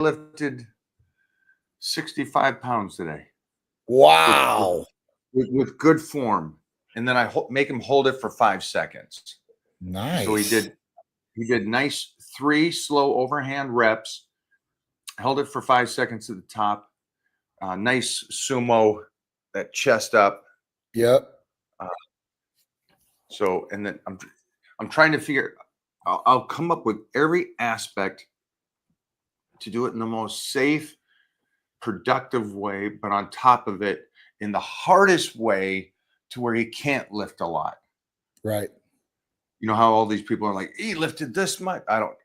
lifted 65 pounds today Wow. with good form. And then I make him hold it for 5 seconds. Nice. So he did nice 3 slow overhand reps, held it for 5 seconds at the top. Nice sumo, that chest up. Yep. So, and then I'm trying to figure, I'll come up with every aspect to do it in the most safe, productive way, but on top of it, in the hardest way to where he can't lift a lot. Right. You know how all these people are like, he lifted this much. I don't.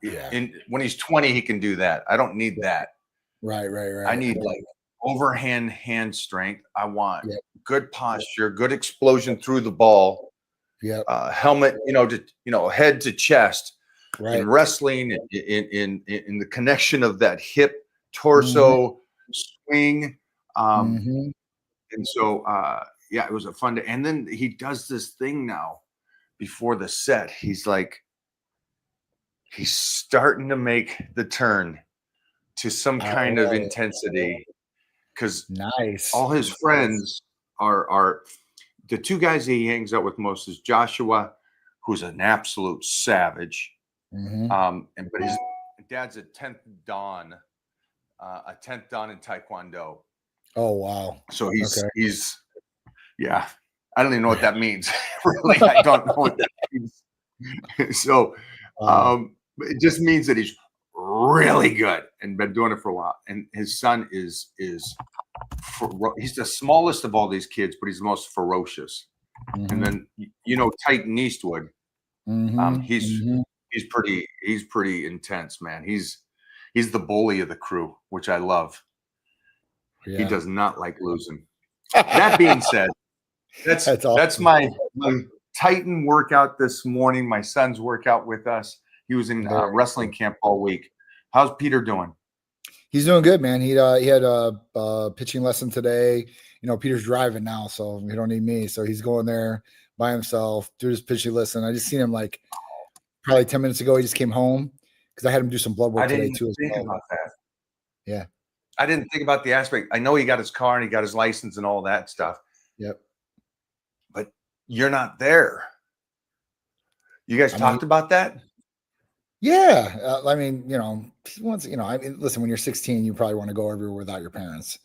Yeah. And when he's 20, he can do that. I don't need that. Right. I need like overhand hand strength. I want Yep. good posture, good explosion through the ball. Yep. Helmet, head to chest. Right. In wrestling, in the connection of that hip torso swing. And so it was a fun day. And then he does this thing now before the set. He's starting to make the turn to some kind of intensity, because nice. All his friends are the 2 guys that he hangs out with most is Joshua, who's an absolute savage. But his dad's a 10th Dan in Taekwondo. Oh wow! So he's yeah. I don't even know what that means. Really, I don't know what that means. So it just means that he's really good and been doing it for a while. And his son he's the smallest of all these kids, but he's the most ferocious. And then Titan Eastwood. He's pretty intense, man. He's the bully of the crew, which I love. Yeah. He does not like losing. That being said, that's awesome. That's my Titan workout this morning. My son's workout with us. He was in wrestling camp all week. How's Peter doing? He's doing good, man. He had a pitching lesson today. Peter's driving now, so he don't need me. So he's going there by himself, do his pitching lesson. I just seen him like probably 10 minutes ago. He just came home because I had him do some blood work today too. I didn't think about that. Yeah. I didn't think about the aspect. I know he got his car and he got his license and all that stuff. Yep. But you're not there. You guys talked about that? Yeah. Listen, when you're 16, you probably want to go everywhere without your parents.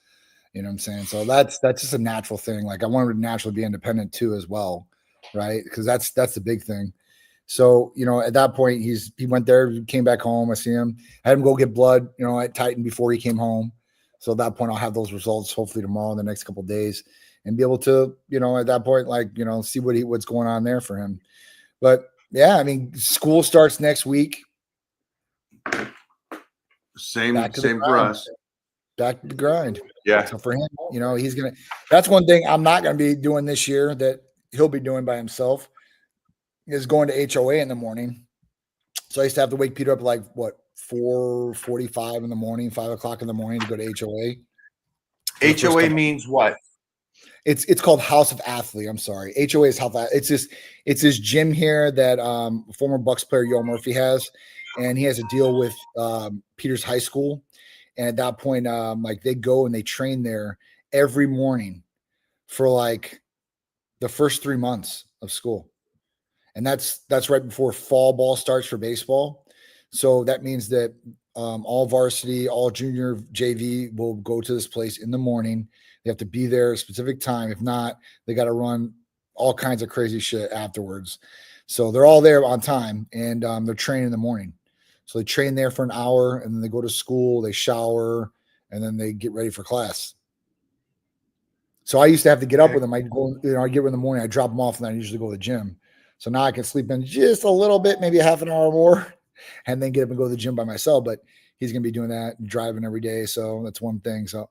You know what I'm saying? So that's just a natural thing. Like I want him to naturally be independent too, as well. Right. Because that's the big thing. So, at that point, he went there, came back home. I see him. I had him go get blood, at Titan before he came home. So at that point, I'll have those results hopefully tomorrow in the next couple of days and be able to, at that point, see what's going on there for him. But yeah, school starts next week. Same for us. Back to the grind. Yeah. So for him, that's one thing I'm not going to be doing this year that he'll be doing by himself. Is going to HOA in the morning. So I used to have to wake Peter up 4:45 in the morning, 5 o'clock in the morning to go to HOA. HOA means what? It's called House of Athlete. I'm sorry. HOA is House. It's this gym here that former Bucks player Yo Murphy has, and he has a deal with Peter's high school. And at that point, they go and they train there every morning for the first 3 months of school. And that's right before fall ball starts for baseball. So that means that all varsity, all junior JV will go to this place in the morning. They have to be there at a specific time. If not, they got to run all kinds of crazy shit afterwards. So they're all there on time, and they're training in the morning. So they train there for an hour, and then they go to school, they shower, and then they get ready for class. So I used to have to get up with them. I go, I get up in the morning, I drop them off, and then I usually go to the gym. So now I can sleep in just a little bit, maybe a half an hour more, and then get up and go to the gym by myself. But he's going to be doing that and driving every day. So that's one thing. So,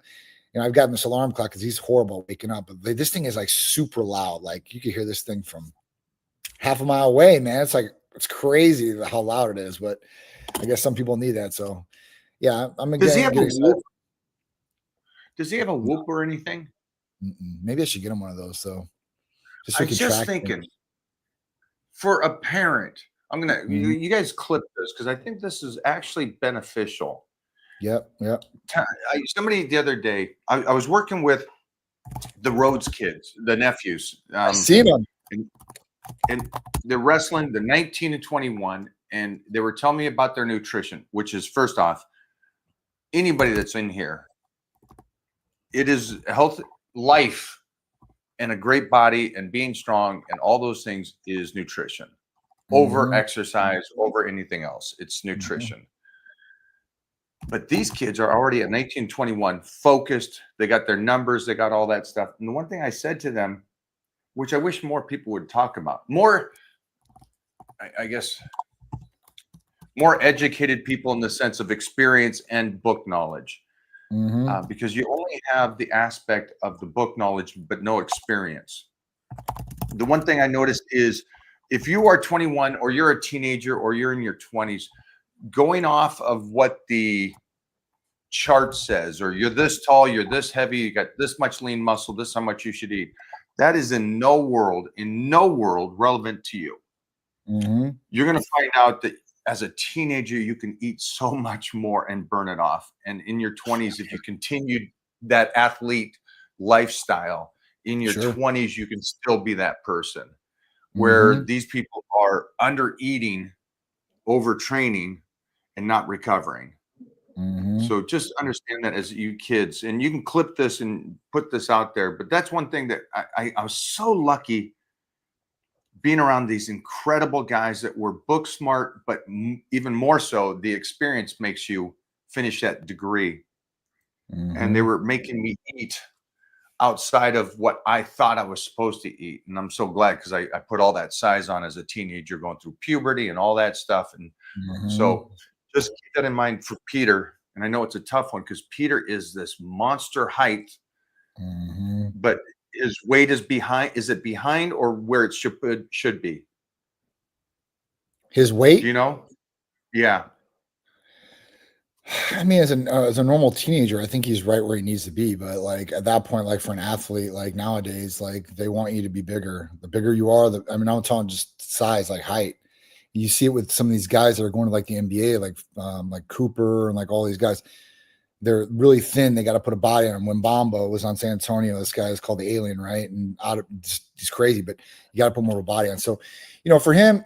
I've gotten this alarm clock because he's horrible waking up. But this thing is super loud. You can hear this thing from half a mile away, man. It's crazy how loud it is. But I guess some people need that. So, yeah, I'm Does he have a whoop? Does he have a whoop or anything? Maybe I should get him one of those. So, I'm just thinking. For a parent I'm gonna you guys clip this because I think this is actually beneficial. Yep. Somebody the other day, I was working with the Rhodes kids, the nephews. I seen them. And they're wrestling. They're 19 and 21, and they were telling me about their nutrition, which is, first off, anybody that's in here, it is health, life, and a great body, and being strong, and all those things is nutrition. Over exercise, over anything else, it's nutrition. But these kids are already at 19, 21, focused. They got their numbers, they got all that stuff. And the one thing I said to them, which I wish more people would talk about, more, I guess, more educated people in the sense of experience and book knowledge, because you only have the aspect of the book knowledge, but no experience. The one thing I noticed is if you are 21 or you're a teenager or you're in your 20s, going off of what the chart says, or you're this tall, you're this heavy, you got this much lean muscle, this how much you should eat. That is in no world relevant to you. You're going to find out that as a teenager, you can eat so much more and burn it off. And in your 20s, if you continue that athlete lifestyle, in your 20s, you can still be that person. Where these people are under eating, overtraining, and not recovering. So just understand that as you kids, and you can clip this and put this out there. But that's one thing that I was so lucky being around these incredible guys that were book smart, but even more so, the experience makes you finish that degree. And they were making me eat outside of what I thought I was supposed to eat. And I'm so glad, because I put all that size on as a teenager, going through puberty and all that stuff. And so just keep that in mind for Peter. And I know it's a tough one because Peter is this monster height, but his weight is behind. Is it behind or where it should be? His weight? Do you know? Yeah. I mean, as a normal teenager, I think he's right where he needs to be. But like at that point, like for an athlete, like nowadays, like they want you to be bigger. The bigger you are, I'm not talking just size, like height. You see it with some of these guys that are going to like the NBA, like Cooper and like all these guys. They're really thin. They got to put a body on them. When Bombo was on San Antonio, this guy is called the Alien, right? And he's crazy, but you got to put more of a body on. So, for him,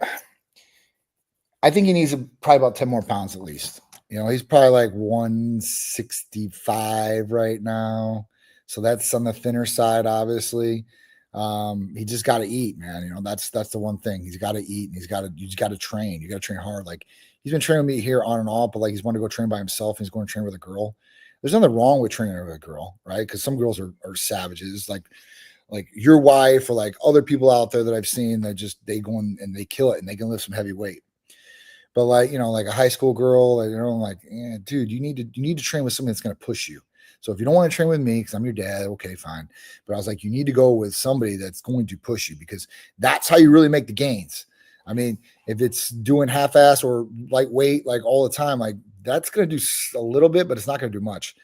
I think he needs probably about 10 more pounds at least. He's probably like 165 right now. So that's on the thinner side, obviously. He just got to eat, man. That's the one thing. He's got to eat, and you just got to train. You got to train hard. Like he's been training with me here on and off, but like he's wanting to go train by himself. And he's going to train with a girl. There's nothing wrong with training with a girl, right? Because some girls are savages, like your wife or like other people out there that I've seen that they go in and they kill it and they can lift some heavy weight. But like, like a high school girl, dude, you need to train with somebody that's going to push you. So if you don't want to train with me, because I'm your dad, okay, fine. But I was like, you need to go with somebody that's going to push you, because that's how you really make the gains. I mean, if it's doing half-ass or lightweight, like all the time, like that's going to do a little bit, but it's not going to do much.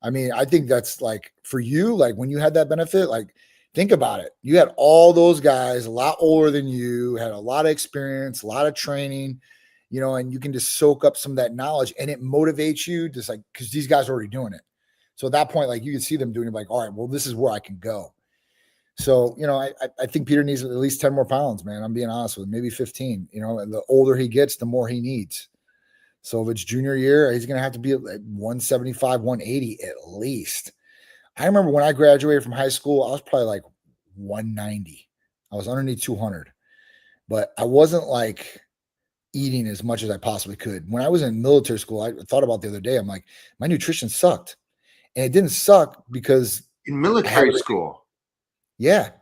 I mean, I think that's like for you, like when you had that benefit, like think about it. You had all those guys a lot older than you, had a lot of experience, a lot of training, and you can just soak up some of that knowledge, and it motivates you just like, because these guys are already doing it. So at that point, like you can see them doing it, like, all right, well, this is where I can go. So, I think Peter needs at least 10 more pounds, man. I'm being honest with him, maybe 15, and the older he gets, the more he needs. So if it's junior year, he's going to have to be at like 175, 180 at least. I remember when I graduated from high school, I was probably like 190. I was underneath 200, but I wasn't like eating as much as I possibly could. When I was in military school, I thought about the other day, I'm like, my nutrition sucked. And it didn't suck because in military school. Yeah.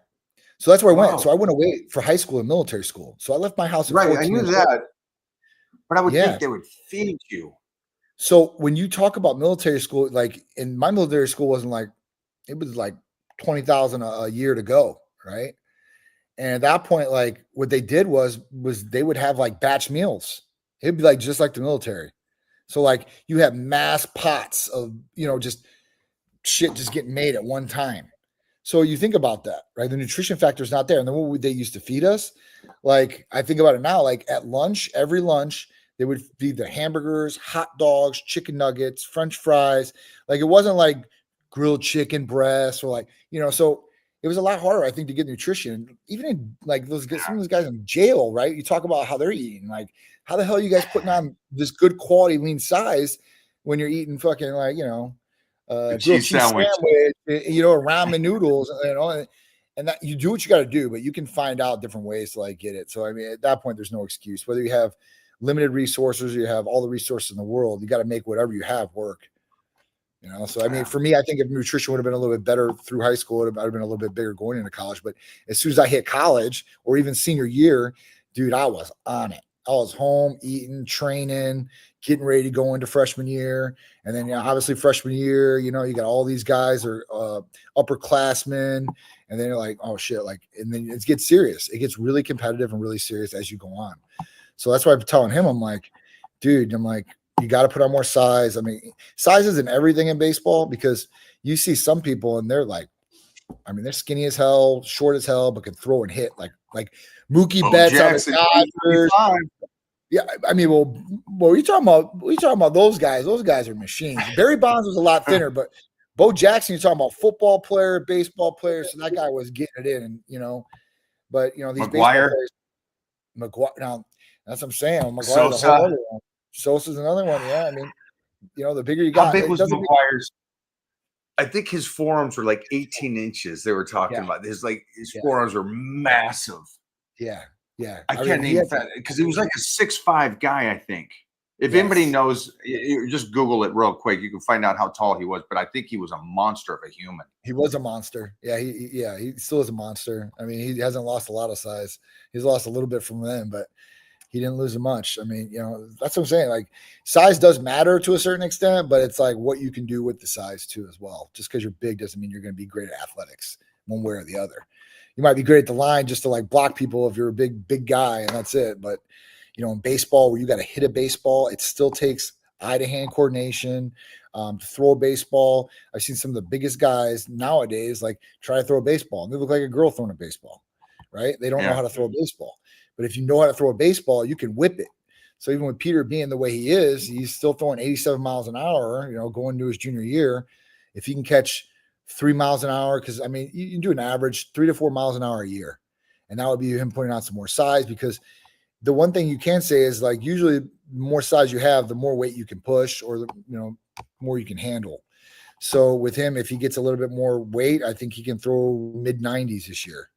So that's where I went. So I went away for high school and military school. So I left my house at 14 I knew that. But I would think they would feed you. So when you talk about military school, like in my military school wasn't like, it was like 20,000 a year to go. Right. And at that point, like what they did was they would have like batch meals. It'd be like, just like the military. So like you have mass pots of, just shit just getting made at one time. So you think about that, right? The nutrition factor is not there. And then what would they used to feed us? Like I think about it now, like at lunch, every lunch, they would feed the hamburgers, hot dogs, chicken nuggets, French fries. Like it wasn't like grilled chicken breasts or like, so it was a lot harder, I think, to get nutrition. Even in like some of those guys in jail, right? You talk about how they're eating. Like, how the hell are you guys putting on this good quality lean size when you're eating fucking like, grilled cheese sandwich, ramen noodles, and that you do what you got to do, but you can find out different ways to like get it. So, I mean, at that point, there's no excuse. Whether you have limited resources, or you have all the resources in the world, you got to make whatever you have work. So I mean, for me, I think if nutrition would have been a little bit better through high school, it would have been a little bit bigger going into college. But as soon as I hit college or even senior year, dude, I was on it. I was home, eating, training, getting ready to go into freshman year. And then, obviously freshman year, you got all these guys are upperclassmen. And then you're like, oh shit. And then it gets serious. It gets really competitive and really serious as you go on. So that's why I'm telling him, I'm like, dude, you got to put on more size. I mean, size isn't everything in baseball, because you see some people and they're like, I mean, they're skinny as hell, short as hell, but can throw and hit like Mookie Betts on the Dodgers. Yeah, I mean, well, what are you talking about? What are you talking about? Those guys are machines. Barry Bonds was a lot thinner, but Bo Jackson, you're talking about football player, baseball player. So that guy was getting it in, but these McGuire. baseball players, McGuire. Now that's what I'm saying. McGuire's a whole other one. Sosa's another one. Yeah, I mean, the bigger you got. How big was McGuire's? I think his forearms were like 18 inches. They were talking about his forearms were massive. Yeah. I can't even because he was like a 6'5" guy, I think. If anybody knows, you just Google it real quick. You can find out how tall he was. But I think he was a monster of a human. He was a monster. Yeah, he still is a monster. I mean, he hasn't lost a lot of size. He's lost a little bit from then, but he didn't lose much. I mean, that's what I'm saying. Like, size does matter to a certain extent, but it's like what you can do with the size too as well. Just because you're big doesn't mean you're going to be great at athletics one way or the other. You might be great at the line just to like block people if you're a big guy, and that's it. But in baseball, where you got to hit a baseball, it still takes eye-to-hand coordination to throw a baseball. I've seen some of the biggest guys nowadays like try to throw a baseball, and they look like a girl throwing a baseball, right? They don't know how to throw a baseball. But if you know how to throw a baseball, you can whip it. So even with Peter being the way he is, he's still throwing 87 miles an hour, going into his junior year. If he can catch 3 miles an hour, because, I mean, you can do an average 3 to 4 miles an hour a year. And that would be him putting on some more size, because the one thing you can say is, like, usually the more size you have, the more weight you can push, or the more you can handle. So with him, if he gets a little bit more weight, I think he can throw mid-90s this year.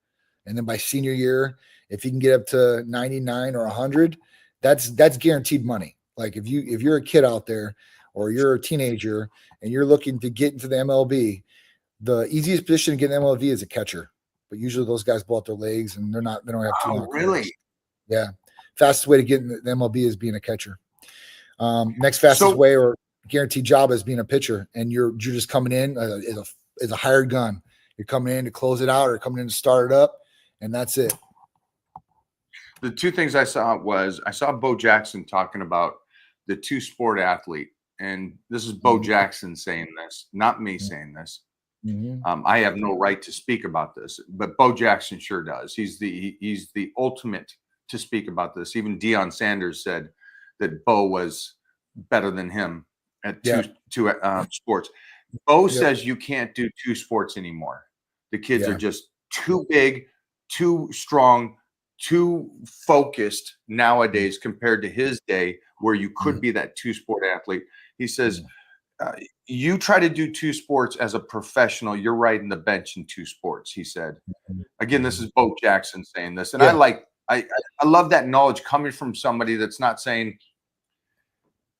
And then by senior year, if he can get up to 99 or 100, that's guaranteed money. Like if you're a kid out there, or you're a teenager and you're looking to get into the MLB, the easiest position to get in MLB is a catcher. But usually those guys blow out their legs and they don't have too long. Really? Yeah. Fastest way to get in the MLB is being a catcher. Next fastest way or guaranteed job is being a pitcher, and you're just coming in as a hired gun. You're coming in to close it out or coming in to start it up, and that's it. The two things I saw Bo Jackson talking about the two-sport athlete, and this is Bo Jackson saying this, not me saying this. Mm-hmm. I have no right to speak about this, but Bo Jackson sure does. He's the ultimate to speak about this. Even Deion Sanders said that Bo was better than him at two sports. Bo says you can't do two sports anymore. The kids are just too big, too strong, too focused nowadays compared to his day where you could be that two-sport athlete. He says, you try to do two sports as a professional, you're riding the bench in two sports, he said. Again, this is Bo Jackson saying this. And I love that knowledge coming from somebody that's not saying,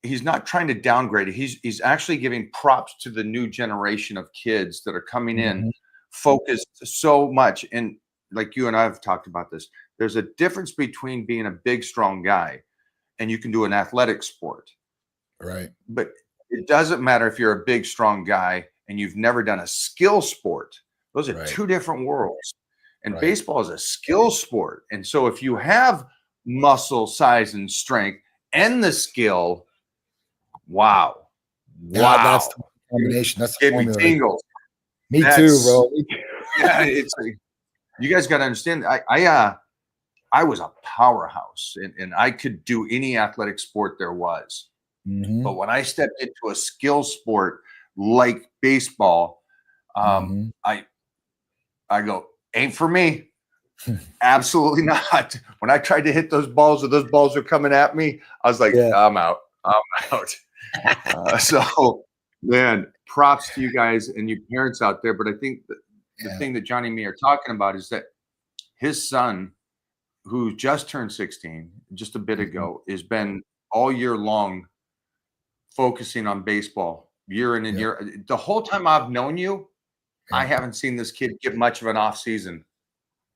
he's not trying to downgrade it. He's actually giving props to the new generation of kids that are coming in focused so much. And like you and I have talked about this, there's a difference between being a big, strong guy and you can do an athletic sport. Right. But it doesn't matter if you're a big, strong guy and you've never done a skill sport. Those are two different worlds. And baseball is a skill sport. And so if you have muscle, size, and strength and the skill, wow. That's the combination. That's the formula. Tingles. Me too, That's bro. yeah. It's you guys got to understand. I was a powerhouse, and I could do any athletic sport there was. But Mhm, when I stepped into a skill sport like baseball, mhm. I go, ain't for me. Absolutely not. When I tried to hit those balls, or those balls were coming at me, I was like, Yeah, I'm out. I'm out. So, man, props to you guys and your parents out there. But I think the yeah. thing that Johnny and me are talking about is that his son, who just turned 16 just a bit Mhm. ago, has been all year long focusing on baseball, year in and Yeah, year. The whole time I've known you, I yeah. haven't seen this kid get much of an off season.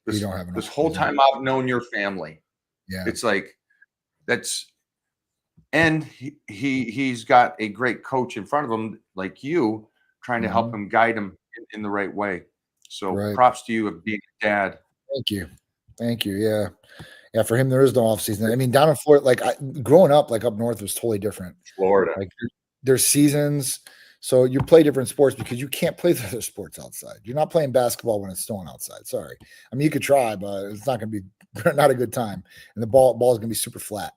You This don't have an this off whole season. time I've known your family, Yeah. it's like that's and he's got a great coach in front of him like you, trying to help Mhm. him guide him in the right way. So Right. props to you of being a dad. Thank you. Thank you. Yeah. Yeah, for him, there is no off season. I mean, down in Florida, like growing up, like up north was totally different. Florida. Like there's seasons. So you play different sports because you can't play the other sports outside. You're not playing basketball when it's snowing outside. Sorry. I mean, you could try, but it's not going to be not a good time. And the ball is going to be super flat.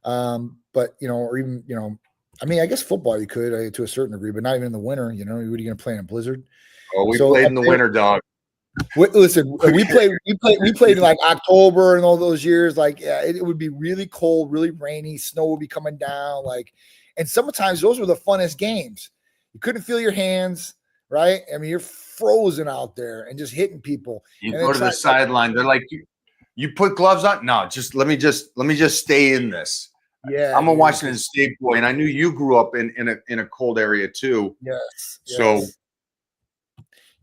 But or even, I mean, I guess football you could to a certain degree, but not even in the winter. What are you going to play in a blizzard? Oh, we So played up in the there, winter, dog. listen, we played in like October and all those years. Like, yeah, it would be really cold, really rainy. Snow would be coming down. Like, and sometimes those were the funnest games. You couldn't feel your hands, right? I mean, you're frozen out there and just hitting people. You And go then to the try like, sideline. They're like, you put gloves on? No, just let me just stay in this. yeah, I'm a dude. Washington State boy, and I knew you grew up in a cold area too. Yes, So yes.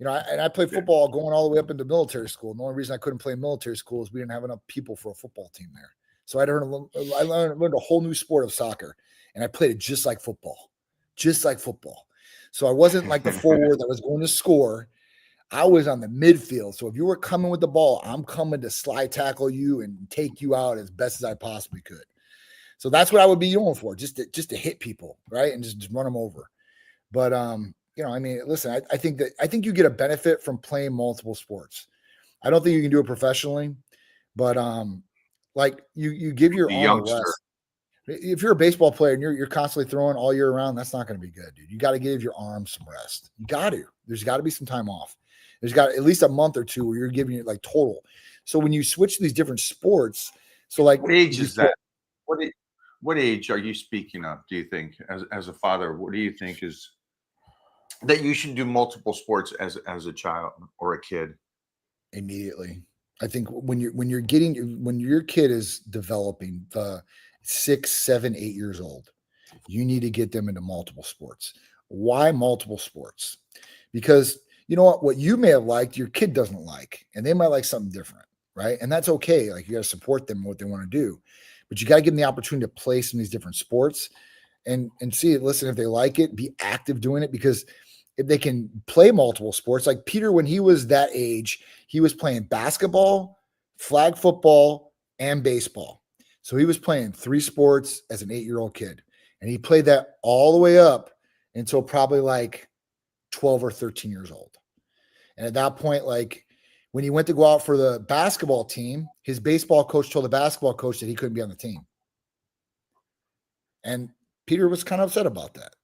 I played football going all the way up into military school. And the only reason I couldn't play in military school is we didn't have enough people for a football team there. So I learned a whole new sport of soccer, and I played it just like football, just like football. So I wasn't like the forward that was going to score. I was on the midfield. So if you were coming with the ball, I'm coming to slide tackle you and take you out as best as I possibly could. So that's what I would be going for, just to hit people, right, and just run them over. But I mean, listen, I think you get a benefit from playing multiple sports. I don't think you can do it professionally, but like you give your the arm a youngster. rest. If you're a baseball player and you're constantly throwing all year round, that's not going to be good, dude. You got to give your arm some rest. You got to. There's got to be some time off. There's got at least a month or two where you're giving it like total. So when you switch to these different sports, so like What age is before, that? What age are you speaking of? Do you think, as a father, what do you think is that you should do multiple sports as a child or a kid? immediately. I think when your kid is developing 6, 7, 8 years old, you need to get them into multiple sports. Why multiple sports? Because you know what you may have liked, your kid doesn't like, and they might like something different, right? And that's okay. Like you got to support them in what they want to do, but you got to give them the opportunity to play some of these different sports and see it. Listen, if they like it, be active doing it because if they can play multiple sports, like Peter, when he was that age, he was playing basketball, flag football, and baseball. So he was playing 3 sports as an 8-year-old kid. And he played that all the way up until probably like 12 or 13 years old. And at that point, like when he went to go out for the basketball team, his baseball coach told the basketball coach that he couldn't be on the team. And Peter was kind of upset about that,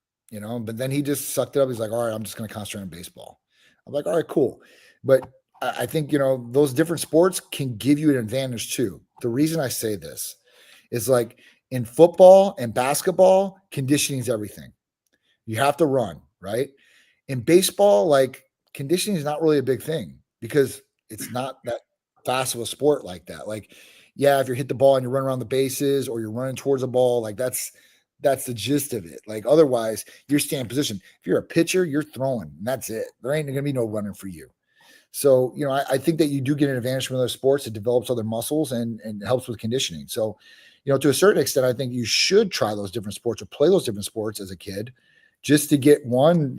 but then he just sucked it up. He's like, all right, I'm just going to concentrate on baseball. I'm like, all right, cool. But I think, those different sports can give you an advantage too. The reason I say this is like in football and basketball, conditioning is everything. You have to run, right? In baseball, like conditioning is not really a big thing because it's not that fast of a sport like that. Like, yeah, if you hit the ball and you run around the bases or you're running towards a ball, like that's the gist of it. Like otherwise, you're staying in position. If you're a pitcher, you're throwing, and that's it. There ain't gonna be no running for you. So, I think that you do get an advantage from other sports. It develops other muscles and helps with conditioning. So, to a certain extent, I think you should try those different sports or play those different sports as a kid just to get one,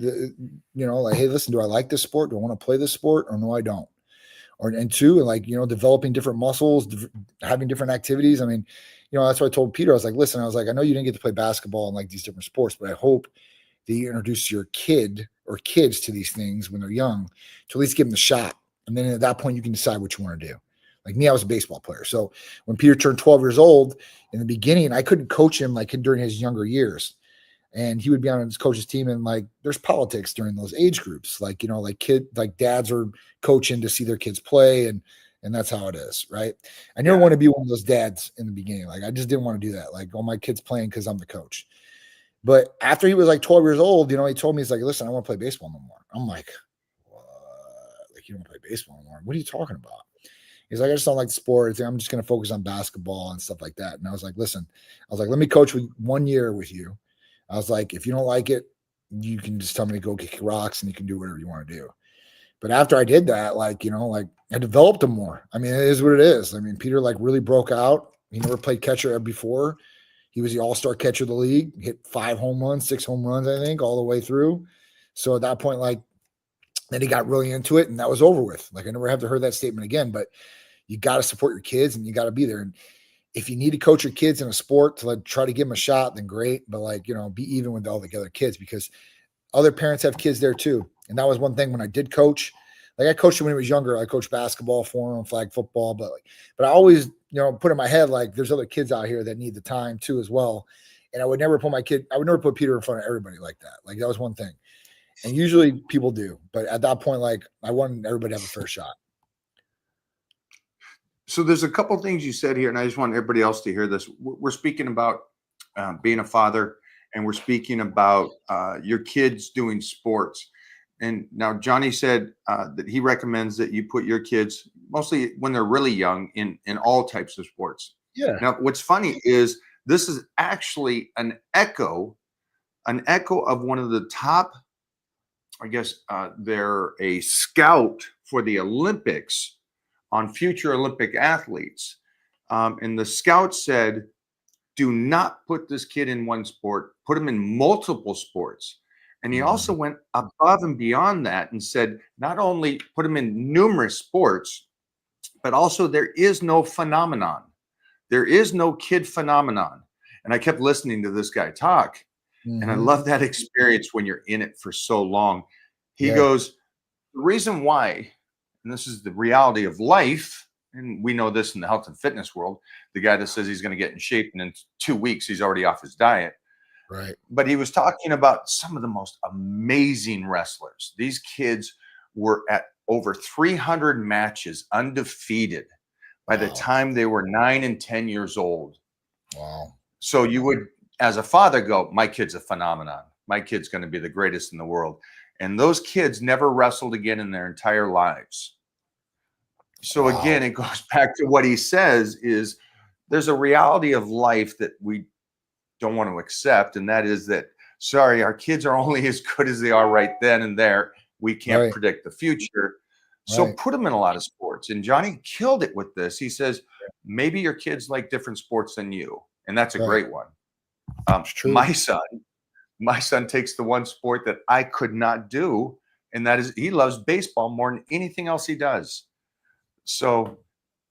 like, hey, listen, do I like this sport? Do I want to play this sport or no, I don't? And two, and like, developing different muscles, having different activities. I mean, that's what I told Peter. I was like, listen, I know you didn't get to play basketball and like these different sports, but I hope that you introduce your kid or kids to these things when they're young to at least give them the shot. And then at that point, you can decide what you want to do. Like me, I was a baseball player. So when Peter turned 12 years old in the beginning, I couldn't coach him like during his younger years. And he would be on his coach's team, and like there's politics during those age groups. Like, like dads are coaching to see their kids play, and that's how it is, right? I never want to be one of those dads in the beginning. Like I just didn't want to do that. Like, oh, my kid's playing because I'm the coach. But after he was like 12 years old, he told me, he's like, listen, I want to play baseball no more. I'm like, what? Like, you don't play baseball no more? What are you talking about? He's like, I just don't like the sport. I'm just going to focus on basketball and stuff like that. And I was like, listen, let me coach 1 year with you. I was like, if you don't like it, you can just tell me to go kick rocks and you can do whatever you want to do. But after I did that, I developed him more. I mean, it is what it is. I mean, Peter really broke out. He never played catcher before. He was the all-star catcher of the league, hit 5 home runs, 6 home runs, I think, all the way through. So at that point, then he got really into it, and that was over with. I never have to hear that statement again, but you got to support your kids and you got to be there. And if you need to coach your kids in a sport to try to give them a shot, then great. But be even with all the other kids, because other parents have kids there too. And that was one thing when I did coach. I coached him when he was younger. I coached basketball for him, flag football, but I always, put in my head, there's other kids out here that need the time too, as well. And I would never put Peter in front of everybody like that. That was one thing. And usually people do, but at that point, I wanted everybody to have a fair shot. So there's a couple things you said here, and I just want everybody else to hear this. We're speaking about being a father, and we're speaking about your kids doing sports. And now Johnny said that he recommends that you put your kids, mostly when they're really young, in all types of sports. Yeah. Now, what's funny is this is actually an echo of one of the top, I guess they're a scout for the Olympics on future Olympic athletes. And the scout said, do not put this kid in one sport, put him in multiple sports. And he also went above and beyond that and said, not only put him in numerous sports, but also there is no phenomenon. There is no kid phenomenon. And I kept listening to this guy talk. And I love that experience when you're in it for so long. He goes, the reason why, and this is the reality of life, and we know this in the health and fitness world, the guy that says he's going to get in shape and in 2 weeks he's already off his diet. Right. But he was talking about some of the most amazing wrestlers. These kids were at over 300 matches undefeated by the time they were 9 and 10 years old. Wow. So you would, as a father, go, my kid's a phenomenon. My kid's going to be the greatest in the world. And those kids never wrestled again in their entire lives. So again, it goes back to what he says is there's a reality of life that we don't want to accept. And that is that, sorry, our kids are only as good as they are right then and there. We can't predict the future. So put them in a lot of sports. And Johnny killed it with this. He says, maybe your kids like different sports than you. And that's a great one. My son takes the one sport that I could not do. And that is, he loves baseball more than anything else he does. So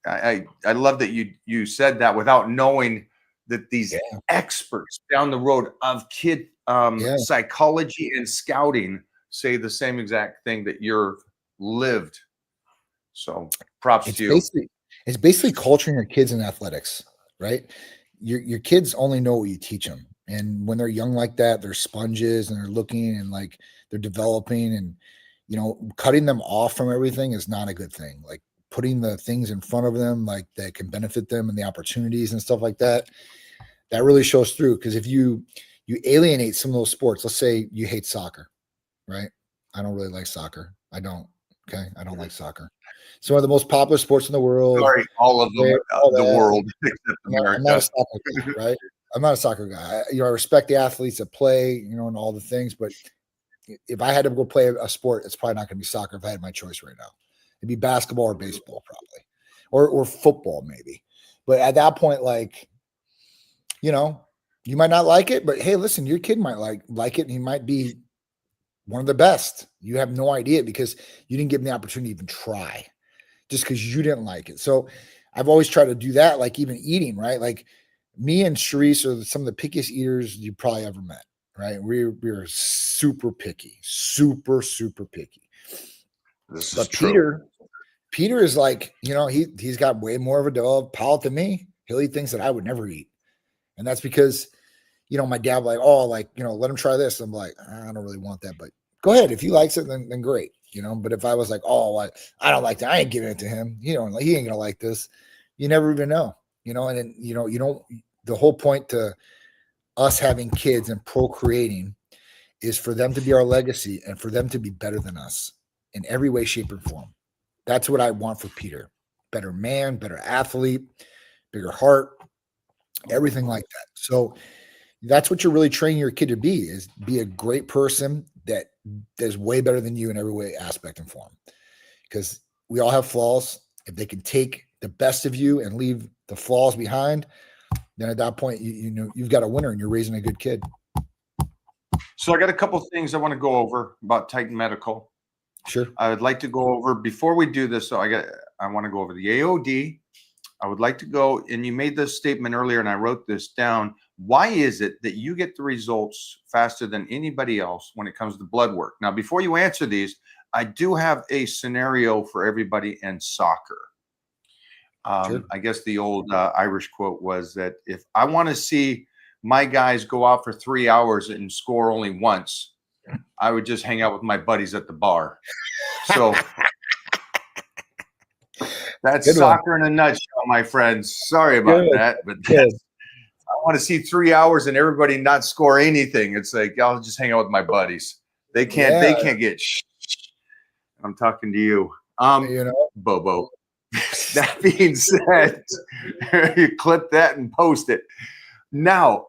I love that you said that without knowing that these experts down the road of kid psychology and scouting say the same exact thing that you're lived. So props to you. It's basically culturing your kids in athletics, right? Your kids only know what you teach them. And when they're young like that, they're sponges and they're looking and they're developing, and, cutting them off from everything is not a good thing. Putting the things in front of them, that can benefit them and the opportunities and stuff like that, that really shows through. Because if you alienate some of those sports, let's say you hate soccer, right? I don't really like soccer. I don't. Okay. I don't like soccer. It's one of the most popular sports in the world. Sorry, all of them, the world. I'm not a soccer guy, right? I'm not a soccer guy. I respect the athletes that play, and all the things, but if I had to go play a sport, it's probably not going to be soccer if I had my choice right now. It'd be basketball or baseball probably, or football maybe. But at that point, you might not like it, but hey, listen, your kid might like it, and he might be one of the best. You have no idea because you didn't give him the opportunity to even try, just because you didn't like it. So I've always tried to do that, even eating, right? Me and Charisse are some of the pickiest eaters you probably ever met. right? We're super picky, super picky. This is But true. Peter is like, he's got way more of a dog palate than me. He'll eat things that I would never eat. And that's because, my dad like, oh, like, let him try this. I'm like, I don't really want that, but go ahead. If he likes it, then great. But if I was like, oh, I don't like that, I ain't giving it to him. He ain't gonna like this. You never even know, and then, you don't, the whole point to us having kids and procreating is for them to be our legacy and for them to be better than us in every way, shape, or form. That's what I want for Peter. Better man, better athlete, bigger heart, everything like that. So that's what you're really training your kid to be a great person that is way better than you in every way, aspect, and form. Because we all have flaws. If they can take the best of you and leave the flaws behind, then at that point, you've got a winner and you're raising a good kid. So I got a couple of things I want to go over about Titan Medical. Sure. I would like to go over, before we do this, so I want to go over the AOD. I would like to go, and you made this statement earlier, and I wrote this down. Why is it that you get the results faster than anybody else when it comes to blood work? Now, before you answer these, I do have a scenario for everybody in soccer. Sure. I guess the old Irish quote was that if I want to see my guys go out for 3 hours and score only once, I would just hang out with my buddies at the bar. So that's Good soccer one. in a nutshell, my friends. Sorry about that, but I want to see 3 hours and everybody not score anything. It's like, I'll just hang out with my buddies. They can't get I'm talking to you. Bobo. That being said, you clip that and post it. Now,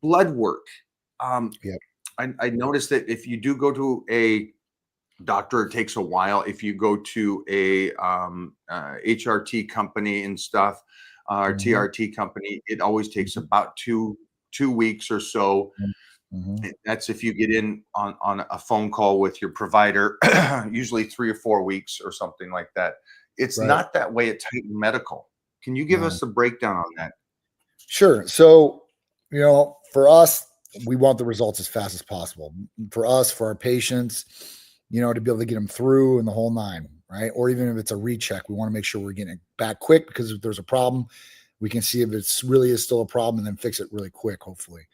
blood work. Yep. I noticed that if you do go to a doctor, it takes a while. If you go to a HRT company and stuff, or TRT company, it always takes about two weeks or so. That's if you get in on a phone call with your provider, usually 3 or 4 weeks or something like that. It's not that way at Titan Medical. Can you give us a breakdown on that? Sure. So, for us, we want the results as fast as possible. For us, for our patients, to be able to get them through and the whole nine, right? Or even if it's a recheck, we want to make sure we're getting it back quick, because if there's a problem, we can see if it's really is still a problem and then fix it really quick, hopefully.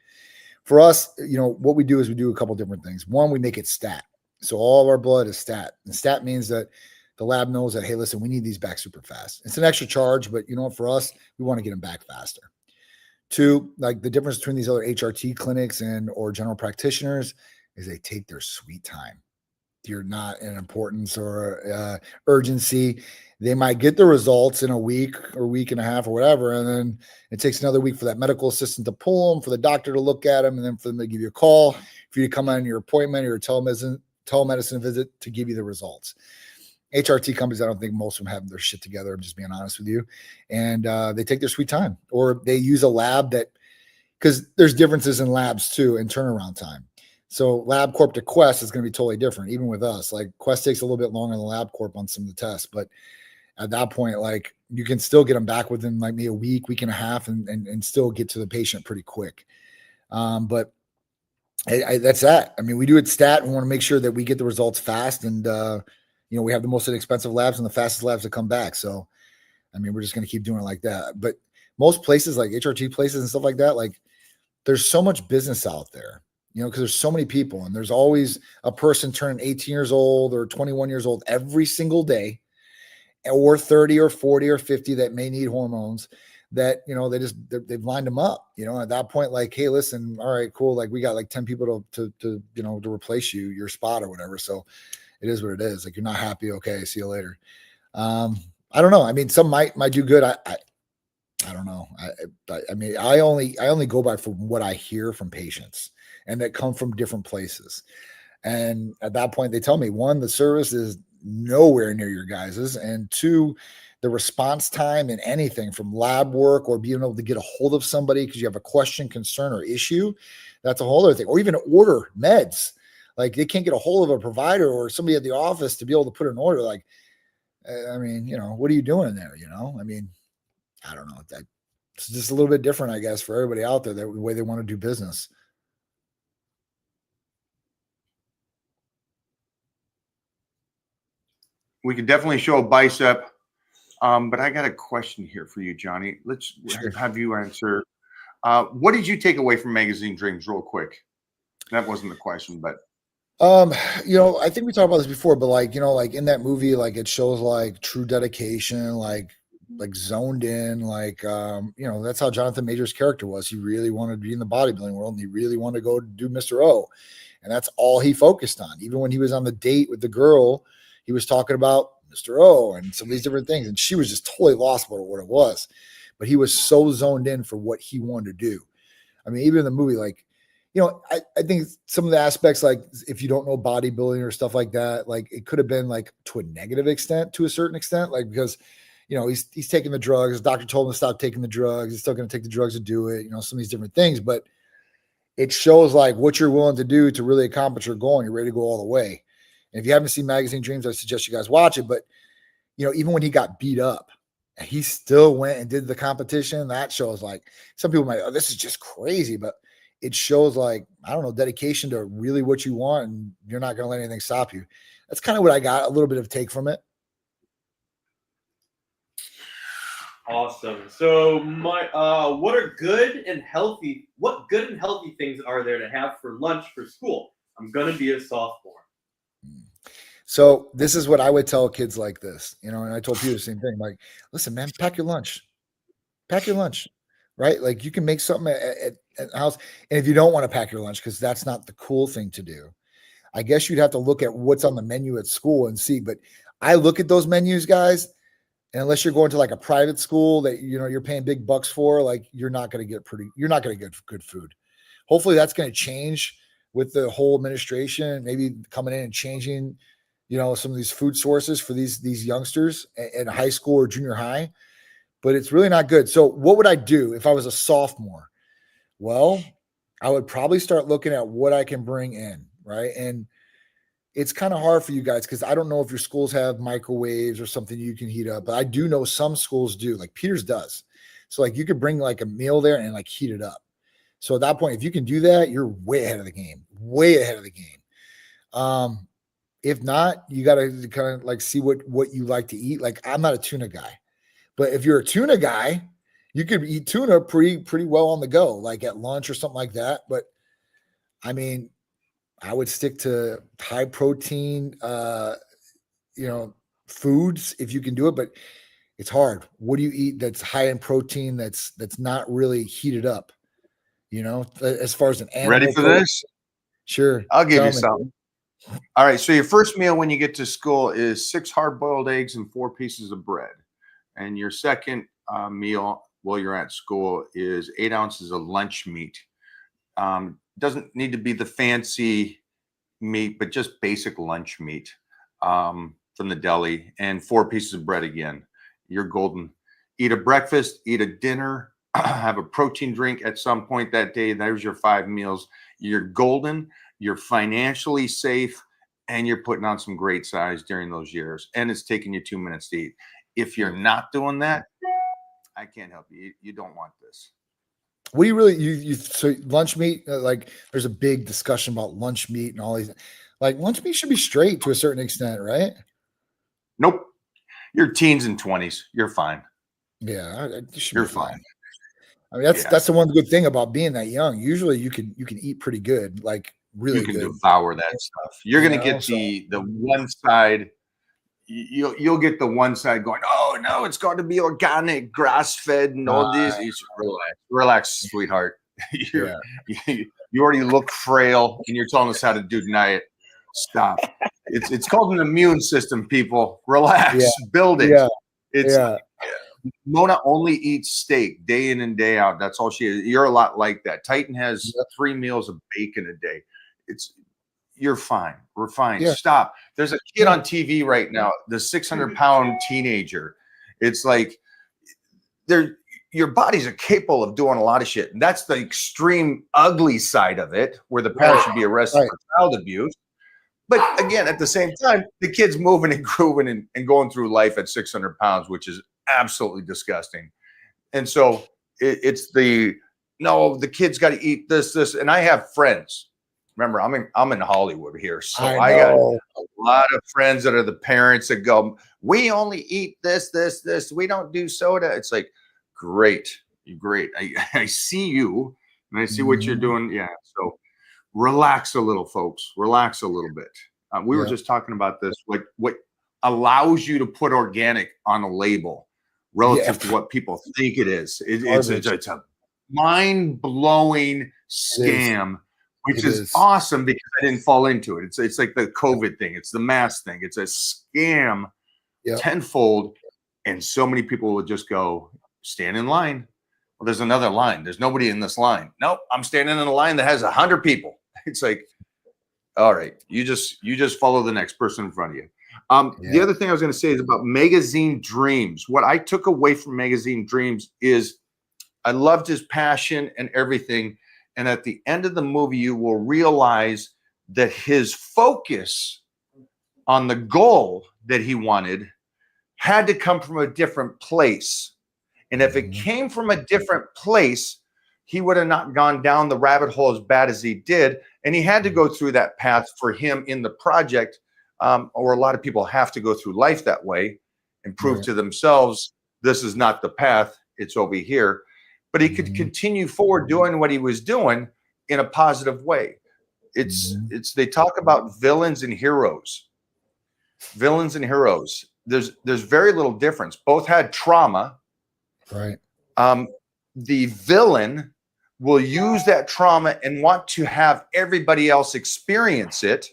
For us, what we do is we do a couple different things. One, we make it stat. So all of our blood is stat. And stat means that the lab knows that, hey, listen, we need these back super fast. It's an extra charge, but for us, we want to get them back faster. Two, like the difference between these other HRT clinics or general practitioners is they take their sweet time. You're not an importance or urgency. They might get the results in a week or week and a half or whatever, and then it takes another week for that medical assistant to pull them, for the doctor to look at them, and then for them to give you a call, for you to come on your appointment or your telemedicine visit to give you the results. HRT companies, I don't think most of them have their shit together. I'm just being honest with you. And they take their sweet time, or they use a lab because there's differences in labs too in turnaround time. So LabCorp to Quest is going to be totally different, even with us. Like Quest takes a little bit longer than LabCorp on some of the tests, but at that point, like you can still get them back within like maybe a week and a half, and still get to the patient pretty quick. But that's that. I mean, we do it stat. We want to make sure that we get the results fast, and we have the most inexpensive labs and the fastest labs to come back. So, I mean, we're just going to keep doing it like that. But most places, like HRT places and stuff like that, like there's so much business out there, because there's so many people, and there's always a person turning 18 years old or 21 years old every single day, or 30 or 40 or 50 that may need hormones that, they've lined them up, at that point, like, hey, listen, all right, cool. Like we got like 10 people to replace your spot or whatever. So it is what it is. Like, you're not happy. Okay. See you later. I don't know. I mean, some might do good. I don't know. I mean, I only go by from what I hear from patients, and that come from different places. And at that point, they tell me, one, the service is nowhere near your guys's, and two, the response time in anything from lab work or being able to get a hold of somebody because you have a question, concern, or issue, that's a whole other thing. Or even order meds. Like they can't get a hold of a provider or somebody at the office to be able to put an order. Like, I mean, what are you doing there? I mean, I don't know. It's just a little bit different, I guess, for everybody out there, the way they want to do business. We could definitely show a bicep. But I got a question here for you, Johnny. Let's have you answer. What did you take away from Magazine Dreams real quick? That wasn't the question, but I think we talked about this before, but like in that movie, like it shows like true dedication, like zoned in, that's how Jonathan Major's character was. He really wanted to be in the bodybuilding world and he really wanted to go do Mr. O. And that's all he focused on. Even when he was on the date with the girl, he was talking about Mr. O and some of these different things. And she was just totally lost about what it was. But he was so zoned in for what he wanted to do. I mean, even in the movie, like, I think some of the aspects, like if you don't know bodybuilding or stuff like that, like it could have been like to a negative extent, to a certain extent, like because, he's taking the drugs. His doctor told him to stop taking the drugs. He's still going to take the drugs to do it, some of these different things. But it shows like what you're willing to do to really accomplish your goal and you're ready to go all the way. And if you haven't seen Magazine Dreams, I suggest you guys watch it. But, even when he got beat up, he still went and did the competition. That shows like some people might, oh, this is just crazy. But it shows like, I don't know, dedication to really what you want and you're not going to let anything stop you. That's kind of what I got, a little bit of take from it. Awesome. So what good and healthy things are there to have for lunch for school? I'm going to be a sophomore. So this is what I would tell kids like this, and I told Peter the same thing. Like, listen, man, pack your lunch, right? Like you can make something at the house. And if you don't want to pack your lunch, because that's not the cool thing to do, I guess you'd have to look at what's on the menu at school and see. But I look at those menus, guys, and unless you're going to like a private school that, you're paying big bucks for, like you're not going to get good food. Hopefully that's going to change with the whole administration, maybe coming in and changing, some of these food sources for these youngsters in high school or junior high, but it's really not good. So what would I do if I was a sophomore? Well, I would probably start looking at what I can bring in, right? And it's kind of hard for you guys because I don't know if your schools have microwaves or something you can heat up, but I do know some schools do, like Peter's does. So like you could bring like a meal there and like heat it up. So at that point, if you can do that, you're way ahead of the game. If not, you got to kind of like see what you like to eat. Like I'm not a tuna guy, but if you're a tuna guy, you could eat tuna pretty well on the go, like at lunch or something like that. But I mean, I would stick to high protein, foods if you can do it, but it's hard. What do you eat that's high in protein that's not really heated up? As far as an animal. Ready for this? Sure. I'll give you something. All right. So your first meal when you get to school is 6 hard-boiled eggs and 4 pieces of bread. And your second meal while you're at school is 8 ounces of lunch meat. Doesn't need to be the fancy meat, but just basic lunch meat from the deli, and 4 pieces of bread again. You're golden. Eat a breakfast, eat a dinner, have a protein drink at some point that day. There's your 5 meals. You're golden. You're financially safe, and you're putting on some great size during those years. And it's taking you 2 minutes to eat. If you're not doing that, I can't help you. You don't want this. What do you really so lunch meat? Like, there's a big discussion about lunch meat and all these. Like, lunch meat should be straight to a certain extent, right? Nope. You're teens and 20s. You're fine. Yeah, you're fine. I mean, that's the one good thing about being that young. Usually, you can eat pretty good, like really good. You can devour that stuff. You're going to get the one side. You'll get the one side going, oh no, it's got to be organic, grass fed, and all this. Relax, sweetheart. You already look frail, and you're telling us how to do diet. Stop. It's called an immune system. People, relax, build it. Mona only eats steak day in and day out. That's all she is. You're a lot like that. Titan has 3 meals of bacon a day. You're fine. We're fine. Yeah. Stop. There's a kid on TV right now, the 600-pound teenager. It's like your bodies are capable of doing a lot of shit. And that's the extreme ugly side of it, where the parents should be arrested for child abuse. But again, at the same time, the kid's moving and grooving and going through life at 600 pounds, which is absolutely disgusting. And so it's the kid's got to eat this. And I have friends remember, I'm in Hollywood here, so I I got know. a lot of friends that are the parents that go, we only eat this. We don't do soda. It's like, great. I see you and I see what you're doing. Yeah. So relax a little, folks. Relax a little bit. We were just talking about this. What allows you to put organic on a label relative to what people think it is. It's a mind-blowing scam. Which is awesome because I didn't fall into it. It's like the COVID thing. It's the mask thing. It's a scam tenfold. And so many people will just go, stand in line. Well, there's another line. There's nobody in this line. Nope, I'm standing in a line that has 100 people. It's like, all right, you just follow the next person in front of you. The other thing I was going to say is about Magazine Dreams. What I took away from Magazine Dreams is I loved his passion and everything. And at the end of the movie, you will realize that his focus on the goal that he wanted had to come from a different place. And if it came from a different place, he would have not gone down the rabbit hole as bad as he did. And he had to go through that path for him in the project, or a lot of people have to go through life that way and prove to themselves, this is not the path, it's over here. But he could continue forward doing what he was doing in a positive way. They talk about villains and heroes. Villains and heroes. There's very little difference. Both had trauma. Right. The villain will use that trauma and want to have everybody else experience it.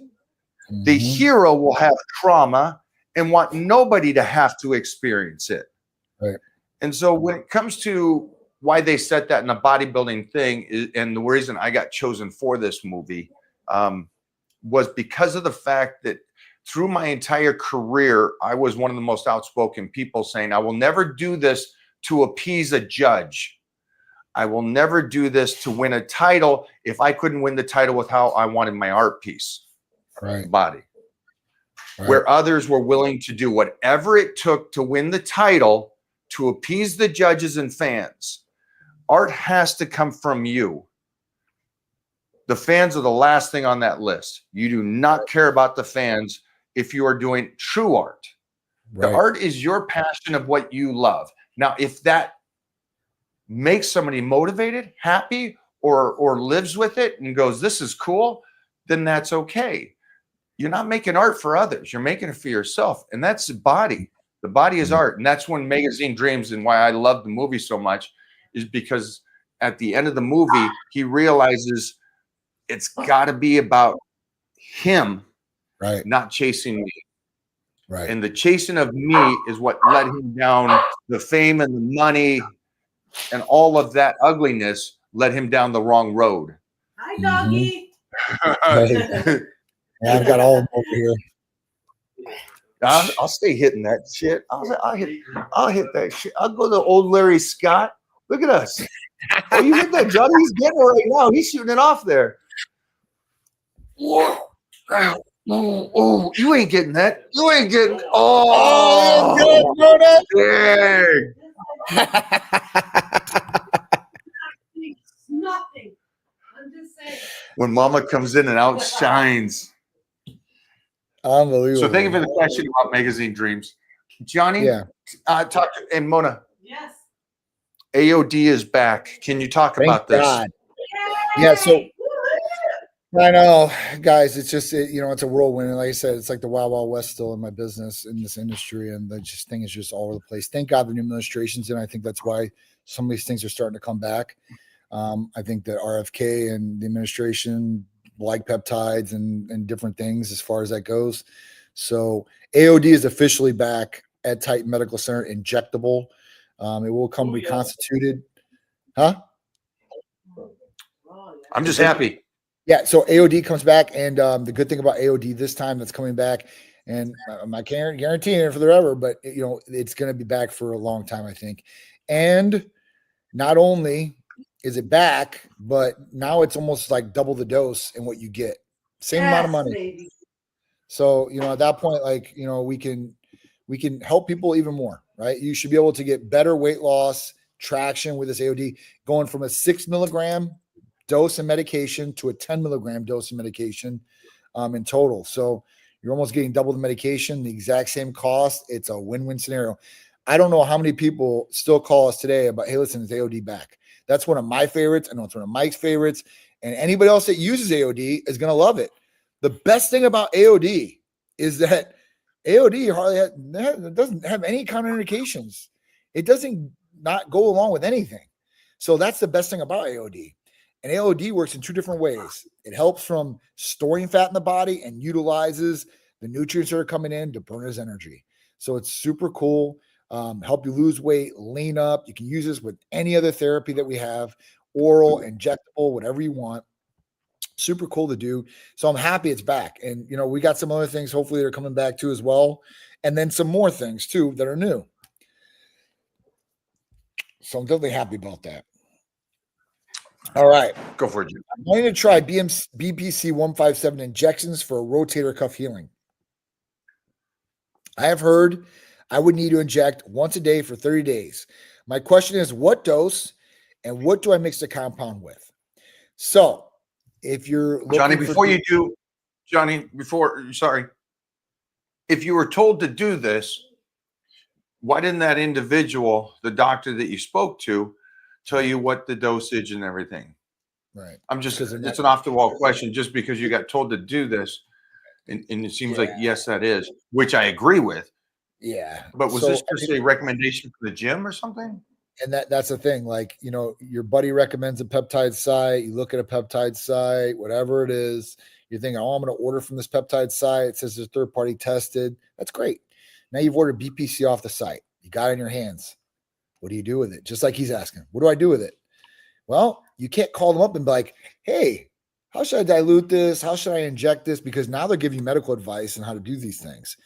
The hero will have trauma and want nobody to have to experience it. Right. And so when it comes to why they set that in a bodybuilding thing and the reason I got chosen for this movie was because of the fact that through my entire career, I was one of the most outspoken people saying, I will never do this to appease a judge. I will never do this to win a title if I couldn't win the title with how I wanted my art piece, body. Where others were willing to do whatever it took to win the title to appease the judges and fans. Art has to come from you. The fans are the last thing on that list. You do not care about the fans if you are doing true art. The art is your passion of what you love. Now, if that makes somebody motivated, happy, or lives with it and goes, this is cool, then that's okay. You're not making art for others. You're making it for yourself. And that's the body. The body is art. And that's when Magazine Dreams, and why I love the movie so much, is because at the end of the movie, he realizes it's got to be about him, not chasing me. And the chasing of me is what led him down the fame and the money and all of that ugliness led him down the wrong road. Hi, doggy. I've got all of them over here. I'll stay hitting that shit. I'll hit that shit. I'll go to old Larry Scott. Look at us. Oh, you hit that, Johnny? He's getting it right now. He's shooting it off there. Whoa. Oh, you ain't getting that. You ain't getting. Oh, good, Nothing. I'm just saying. When Mama comes in and outshines. Unbelievable. So thank you for the question about Magazine Dreams. Johnny, talk to, and Mona. Yes. AOD is back. Can you talk about this? God. Yeah, so I know, guys, it's just, it's a whirlwind. And like I said, it's like the Wild Wild West still in my business, in this industry. And the thing is just all over the place. Thank God the new administration's in. I think that's why some of these things are starting to come back. I think that RFK and the administration like peptides and different things as far as that goes. So AOD is officially back at Titan Medical Center, injectable. It will come reconstituted. Huh? I'm just happy. Yeah, so AOD comes back, and the good thing about AOD this time that's coming back, and I'm not guaranteeing it for forever, but it's going to be back for a long time, I think. And not only is it back, but now it's almost like double the dose in what you get, same amount of money. Baby. So at that point, we can help people even more, right? You should be able to get better weight loss traction with this AOD, going from a 6 milligram dose of medication to a 10 milligram dose of medication in total. So you're almost getting double the medication, the exact same cost. It's a win-win scenario. I don't know how many people still call us today about, hey, listen, it's AOD back. That's one of my favorites. I know it's one of Mike's favorites. And anybody else that uses AOD is going to love it. The best thing about AOD is that AOD hardly doesn't have any counterindications. It doesn't not go along with anything. So that's the best thing about AOD. And AOD works in two different ways. It helps from storing fat in the body and utilizes the nutrients that are coming in to burn as energy. So it's super cool. Help you lose weight, lean up. You can use this with any other therapy that we have, oral, injectable, whatever you want. Super cool to do. So I'm happy it's back. And, we got some other things hopefully they're coming back too as well. And then some more things too that are new. So I'm definitely happy about that. All right. Go for it, Jim. I'm going to try BPC 157 injections for rotator cuff healing. I have heard I would need to inject once a day for 30 days. My question is, what dose and what do I mix the compound with? So if you're looking if you were told to do this, why didn't that individual, the doctor that you spoke to, tell you what the dosage and everything? Right. It's an off the wall question just because you got told to do this. And it seems like, yes, that is, which I agree with. Yeah. But was this just a recommendation for the gym or something? And that's the thing. Like, your buddy recommends a peptide site. You look at a peptide site, whatever it is, you're thinking, I'm going to order from this peptide site. It says it's third party tested. That's great. Now you've ordered BPC off the site. You got it in your hands. What do you do with it? Just like he's asking, what do I do with it? Well, you can't call them up and be like, hey, how should I dilute this? How should I inject this? Because now they're giving you medical advice on how to do these things.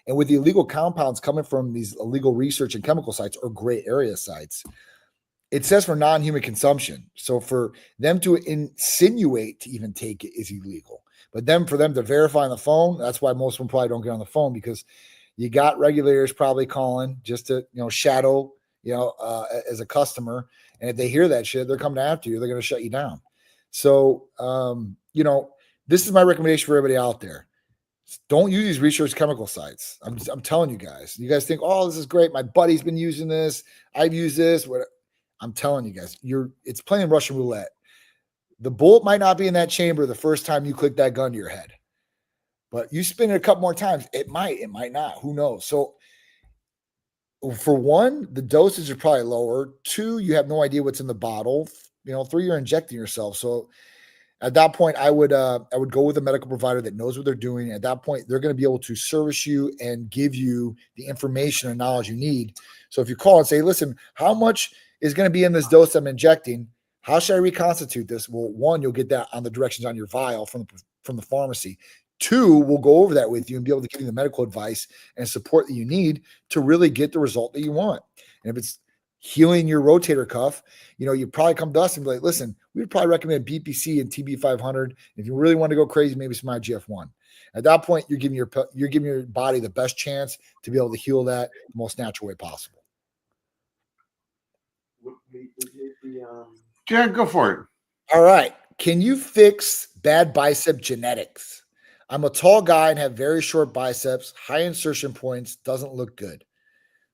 And with the illegal compounds coming from these illegal research and chemical sites or gray area sites, it says for non-human consumption. So for them to insinuate to even take it is illegal. But then for them to verify on the phone, that's why most of them probably don't get on the phone, because you got regulators probably calling just to, shadow, as a customer. And if they hear that shit, they're coming after you. They're going to shut you down. So, this is my recommendation for everybody out there. Don't use these research chemical sites. I'm telling you guys. You guys think, oh, this is great. My buddy's been using this. I've used this. I'm telling you guys, it's playing Russian roulette. The bullet might not be in that chamber the first time you click that gun to your head, but you spin it a couple more times. It might not. Who knows? So for one, the dosage are probably lower. Two, you have no idea what's in the bottle. Three, you're injecting yourself. So at that point, I would go with a medical provider that knows what they're doing. At that point, they're going to be able to service you and give you the information and knowledge you need. So if you call and say, listen, how much is going to be in this dose I'm injecting? How should I reconstitute this? Well, one, you'll get that on the directions on your vial from the pharmacy. Two, we'll go over that with you and be able to give you the medical advice and support that you need to really get the result that you want. And if it's healing your rotator cuff, you probably come to us and be like, listen, we would probably recommend BPC and TB500. If you really want to go crazy, maybe some IGF-1. At that point, you're giving your body the best chance to be able to heal that the most natural way possible. Yeah, go for it. All right. Can you fix bad bicep genetics? I'm a tall guy and have very short biceps, high insertion points, doesn't look good.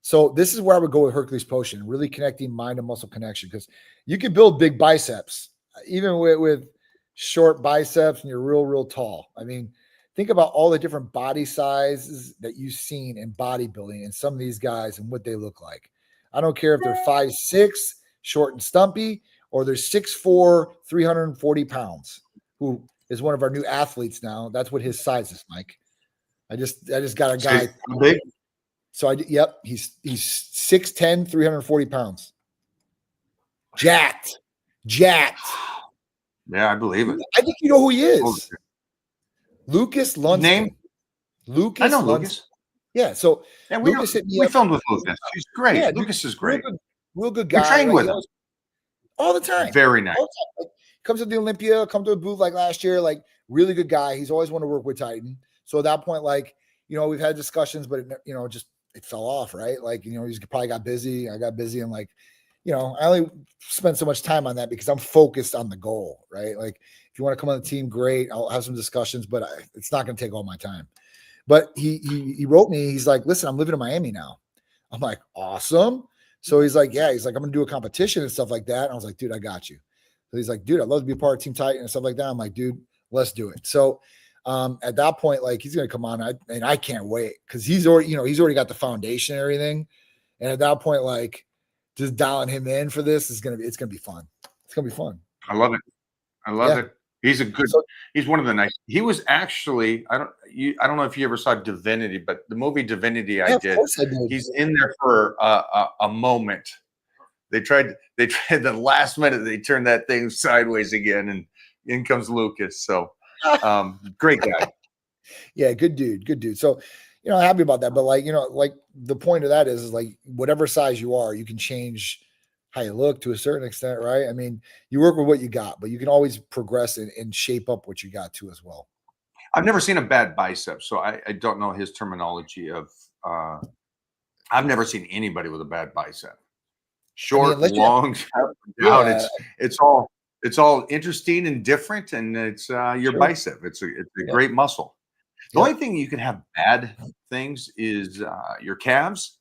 So this is where I would go with Hercules Potion, really connecting mind and muscle connection, because you can build big biceps, even with short biceps and you're real tall. I mean, think about all the different body sizes that you've seen in bodybuilding and some of these guys and what they look like. I don't care if they're 5'6", short and stumpy, or they're 6'4", 340 pounds, who is one of our new athletes now. That's what his size is, Mike. I just got a guy. Big? So he's 6'10", 340 pounds. Jacked. Yeah, I believe it. I think you know who he is. Lucas Lunston. Name? Lucas. I know Lunston. Lucas. Yeah, so Yeah, we filmed with Lucas. He's great. Yeah, Lucas is great. Real good guy. We trained with him all the time. Very nice. Like, comes to the Olympia, come to a booth like last year. Like, really good guy. He's always wanted to work with Titan. So at that point, we've had discussions, but it fell off, right? Like, he's probably got busy. I got busy, and I only spend so much time on that because I'm focused on the goal, right? Like if you want to come on the team, great. I'll have some discussions, but it's not going to take all my time. But he wrote me. He's like, listen, I'm living in Miami now. I'm like, awesome. So he's like, yeah, he's like, I'm going to do a competition and stuff like that. And I was like, dude, I got you. So he's like, dude, I'd love to be a part of Team Titan and stuff like that. I'm like, dude, let's do it. So at that point, like he's going to come on and I can't wait because he's already got the foundation and everything. And at that point, like just dialing him in for this it's going to be fun. It's going to be fun. I love it. I love it. He's he's one of the nice. He was actually, I don't know if you ever saw Divinity, but the movie Divinity I did. He's in there for a moment. They tried the last minute, they turned that thing sideways again, and in comes Lucas. So great guy. Yeah, good dude. So, happy about that. But like the point of that is like whatever size you are, you can change how you look to a certain extent, right? I mean, you work with what you got, but you can always progress and shape up what you got too as well. I've never seen a bad bicep, so I don't know his terminology of I've never seen anybody with a bad bicep. Short, long, down. It's all interesting and different, and it's your bicep. It's a great muscle. The only thing you can have bad things is your calves,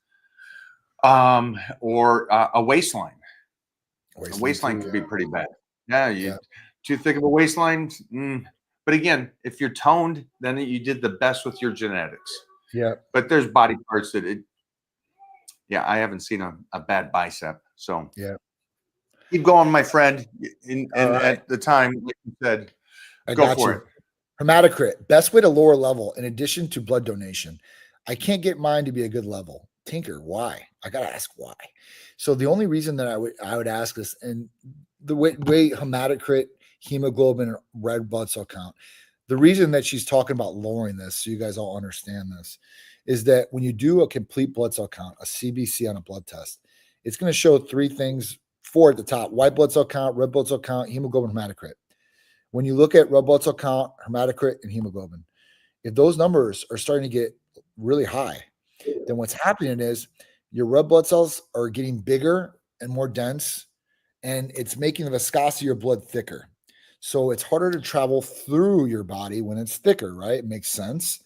or a waistline. A waistline could be pretty bad. Yeah, too thick of a waistline. But again, if you're toned, then you did the best with your genetics. Yeah. But there's body parts that I haven't seen a bad bicep. So keep going, my friend. And at the time, like you said, go for it. Hematocrit, best way to lower level in addition to blood donation. I can't get mine to be a good level. Tinker, why? I gotta ask why. So the only reason that I would ask this, and the way hematocrit, hemoglobin, and red blood cell count, the reason that she's talking about lowering this, so you guys all understand this, is that when you do a complete blood cell count, a CBC on a blood test, it's going to show 3 things, 4 at the top: white blood cell count, red blood cell count, hemoglobin, hematocrit. When you look at red blood cell count, hematocrit, and hemoglobin, if those numbers are starting to get really high, then what's happening is your red blood cells are getting bigger and more dense, and it's making the viscosity of your blood thicker. So it's harder to travel through your body when it's thicker, right? It makes sense.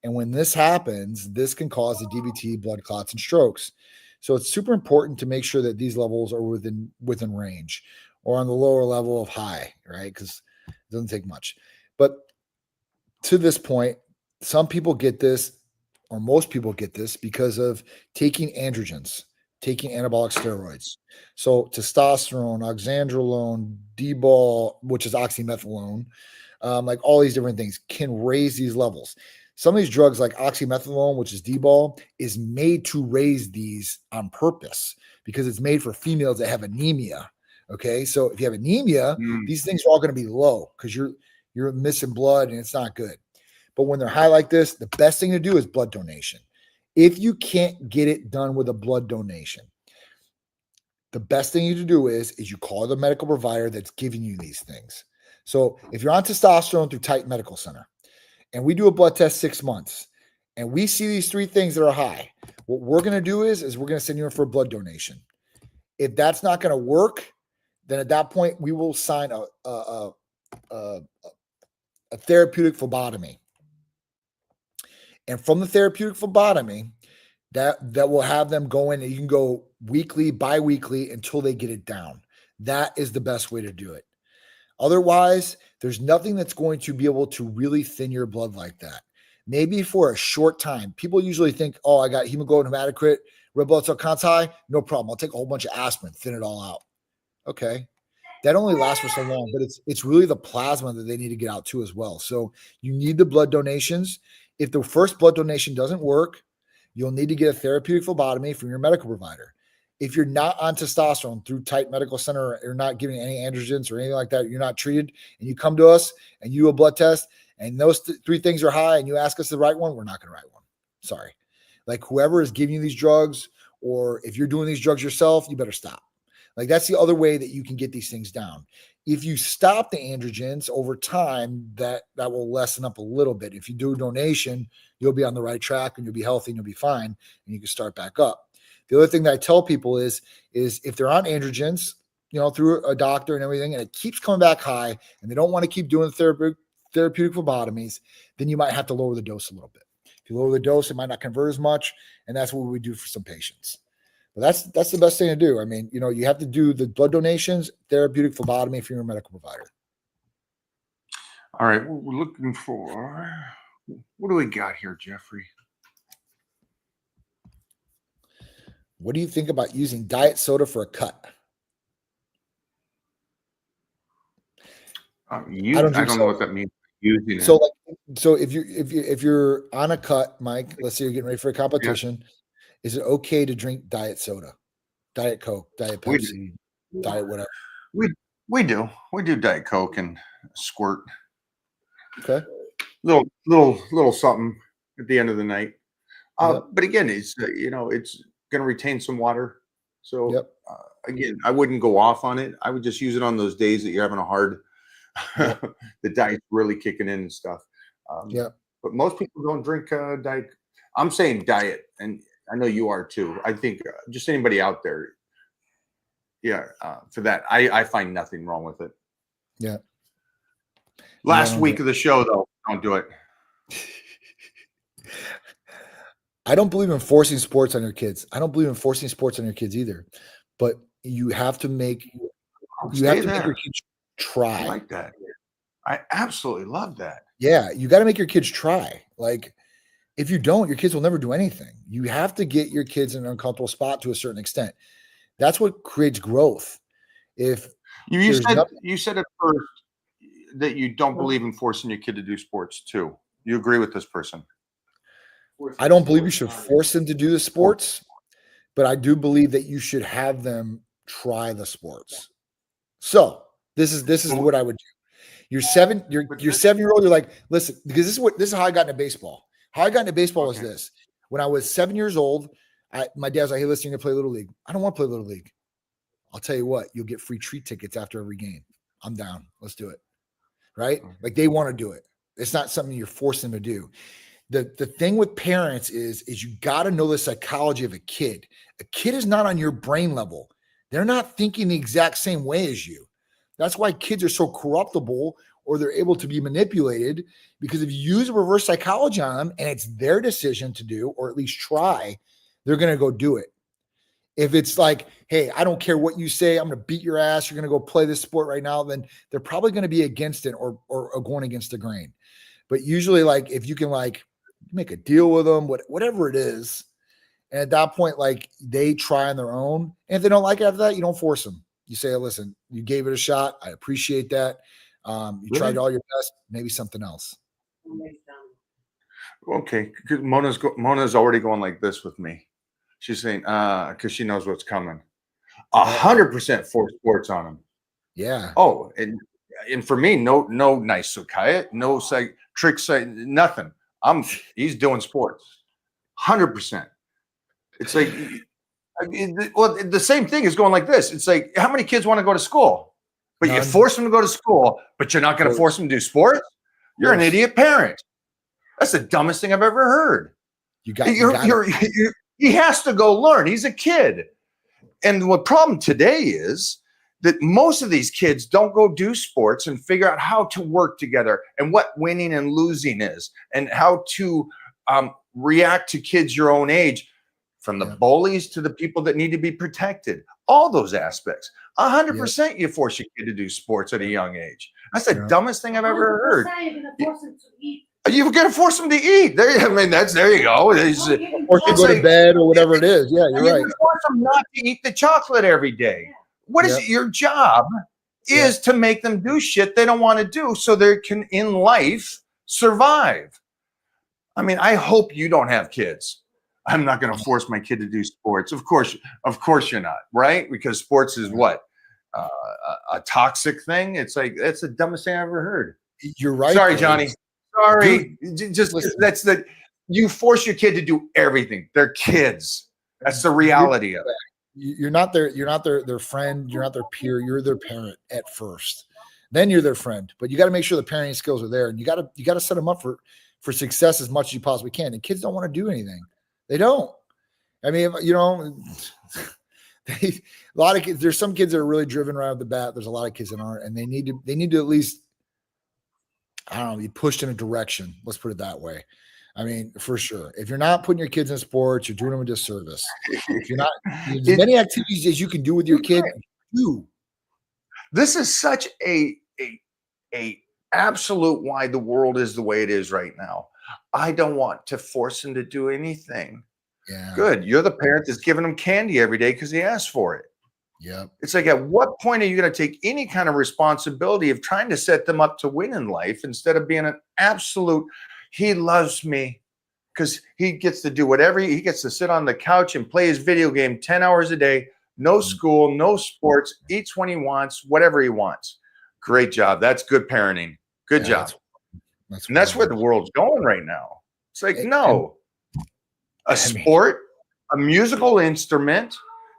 And when this happens, this can cause the DVT, blood clots, and strokes. So it's super important to make sure that these levels are within range or on the lower level of high, right? Because it doesn't take much. But to this point, some people get this, or most people get this because of taking androgens, taking anabolic steroids. So testosterone, oxandrolone, D-bol, which is oxymethylone, like all these different things can raise these levels. Some of these drugs like oxymethylone, which is D-bol, is made to raise these on purpose because it's made for females that have anemia. Okay. So if you have anemia, these things are all going to be low because you're missing blood and it's not good. But when they're high like this, the best thing to do is blood donation. If you can't get it done with a blood donation, the best thing you to do is you call the medical provider that's giving you these things. So if you're on testosterone through Titan Medical Center and we do a blood test 6 months and we see these 3 things that are high, what we're going to do is we're going to send you in for a blood donation. If that's not going to work, then at that point we will sign a therapeutic phlebotomy. And from the therapeutic phlebotomy, that will have them go in and you can go weekly, bi-weekly until they get it down. That is the best way to do it. Otherwise, there's nothing that's going to be able to really thin your blood like that. Maybe for a short time. People usually think, oh, I got hemoglobin, hematocrit, red blood cell counts high. No problem. I'll take a whole bunch of aspirin, thin it all out. Okay. That only lasts for so long, but it's really the plasma that they need to get out too as well. So you need the blood donations. If the first blood donation doesn't work, you'll need to get a therapeutic phlebotomy from your medical provider. If you're not on testosterone through Titan Medical Center or you're not giving any androgens or anything like that, you're not treated, and you come to us and you do a blood test and those 3 things are high and you ask us the right one, we're not going to write one. Sorry. Like whoever is giving you these drugs, or if you're doing these drugs yourself, you better stop. Like that's the other way that you can get these things down. If you stop the androgens over time, that will lessen up a little bit. If you do a donation, you'll be on the right track and you'll be healthy and you'll be fine and you can start back up. The other thing that I tell people is if they're on androgens, through a doctor and everything, and it keeps coming back high, and they don't want to keep doing therapeutic phlebotomies, then you might have to lower the dose a little bit. If you lower the dose, it might not convert as much, and that's what we do for some patients. But that's the best thing to do. I mean, you have to do the blood donations, therapeutic phlebotomy if you're a medical provider. All right, we're looking for, what do we got here, Jeffrey? What do you think about using diet soda for a cut? I don't know what that means. Using it. So if you're on a cut, Mike, let's say you're getting ready for a competition, is it okay to drink diet soda, diet Coke, diet Pepsi, diet whatever? We do Diet Coke and squirt. Okay. Little something at the end of the night. But again, it's it's going to retain some water. So again, I wouldn't go off on it. I would just use it on those days that you're having a hard. The diet's really kicking in and stuff. But most people don't drink diet. I'm saying diet, and I know you are too. I think just anybody out there, for that, I find nothing wrong with it. Yeah. Last week of the show, though, don't do it. I don't believe in forcing sports on your kids. I don't believe in forcing sports on your kids either. But you have to make your kids try. I like that. I absolutely love that. Yeah, you got to make your kids try. Like, if you don't, your kids will never do anything. You have to get your kids in an uncomfortable spot to a certain extent. That's what creates growth. If you said at first that you don't believe in forcing your kid to do sports too. You agree with this person? I don't believe you should force them to do the sports, but I do believe that you should have them try the sports. So this is what I would do. You're 7-year-old. You're like, listen, because this is how I got into baseball. How I got into baseball is this. When I was 7 years old, my dad's like, hey, listen, you're gonna play Little League. I don't want to play Little League. I'll tell you what, you'll get free treat tickets after every game. I'm down. Let's do it. Right? Like, they want to do it. It's not something you're forcing them to do. The thing with parents is you got to know the psychology of a kid. A kid is not on your brain level. They're not thinking the exact same way as you. That's why kids are so corruptible, or they're able to be manipulated, because if you use reverse psychology on them and it's their decision to do, or at least try, they're going to go do it. If it's like, hey, I don't care what you say, I'm going to beat your ass, you're going to go play this sport right now, then they're probably going to be against it or going against the grain. But usually, like, if you can, like, make a deal with them, whatever it is, and at that point, like, they try on their own. And if they don't like it after that, you don't force them. You say, listen, you gave it a shot. I appreciate that. You tried all your best, maybe something else. Okay. Mona's already going like this with me. She's saying, because she knows what's coming. 100% force sports on him. Yeah. Oh, and for me, no nice Sukaya, no tricks, nothing. He's doing sports. 100%. It's like, the same thing is going like this. It's like, how many kids want to go to school? But you force them to go to school, but you're not going to force them to do sports? You're an idiot parent. That's the dumbest thing I've ever heard. He has to go learn. He's a kid. And the problem today is that most of these kids don't go do sports and figure out how to work together and what winning and losing is, and how to react to kids your own age, from the bullies to the people that need to be protected. All those aspects. 100% you force your kid to do sports at a young age. That's the dumbest thing I've ever heard. You're going to force them to eat. There you go. Or to go to bed or whatever it is. Yeah, you're right. Force them not to eat the chocolate every day. What is it? Your job is to make them do shit they don't want to do so they can, in life, survive. I mean, I hope you don't have kids. I'm not going to force my kid to do sports. Of course you're not, right? Because sports is what? A toxic thing? It's like, that's the dumbest thing I ever heard. You're right. Sorry, Johnny. Sorry. Just listen. You force your kid to do everything. They're kids. That's the reality of it. You're not their friend, you're not their peer, you're their parent at first. Then you're their friend. But you got to make sure the parenting skills are there, and you got to set them up for success as much as you possibly can. And kids don't want to do anything. They don't. I mean, a lot of kids. There's some kids that are really driven right off the bat. There's a lot of kids that aren't, and they need to at least, I don't know, be pushed in a direction. Let's put it that way. I mean, for sure. If you're not putting your kids in sports, you're doing them a disservice. If you're not, as many activities as you can do with your kid, do. This is such a absolute why the world is the way it is right now. I don't want to force him to do anything. Yeah. Good. You're the parent that's giving him candy every day because he asked for it. Yep. It's like, at what point are you going to take any kind of responsibility of trying to set them up to win in life instead of being an absolute, he loves me because he gets to do whatever, he gets to sit on the couch and play his video game 10 hours a day, no school, no sports, eats when he wants, whatever he wants. Great job. That's good parenting. Good job. That's where the world's going right now. It's like, no, a sport, a musical instrument,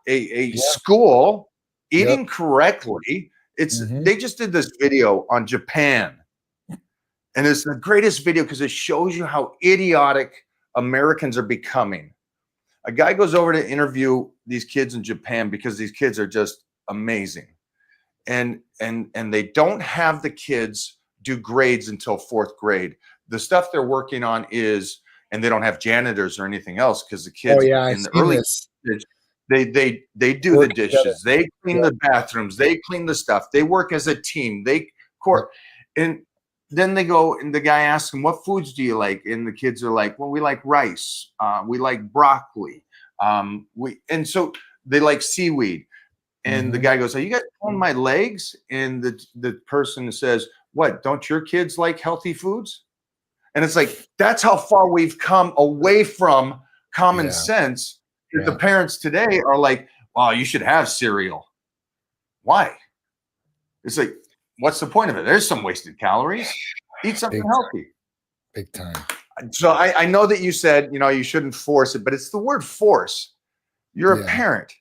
a school, eating correctly. It's they just did this video on Japan, and it's the greatest video because it shows you how idiotic Americans are becoming. A guy goes over to interview these kids in Japan because these kids are just amazing, and they don't have the kids do grades until 4th grade. The stuff they're working on is, and they don't have janitors or anything else because the kids in the early stage, they do the dishes, they clean the bathrooms, they clean the stuff, they work as a team, they court. And then they go, and the guy asks them, what foods do you like? And the kids are like, well, we like rice, we like broccoli, and so they like seaweed. And the guy goes, are you guys pulling my legs? And the person says, what, don't your kids like healthy foods? And it's like, that's how far we've come away from common sense. The parents today are like, well, you should have cereal. Why? It's like, what's the point of it? There's some wasted calories. Eat something healthy. Big time. So I know that you said, you shouldn't force it, but it's the word force. You're a parent.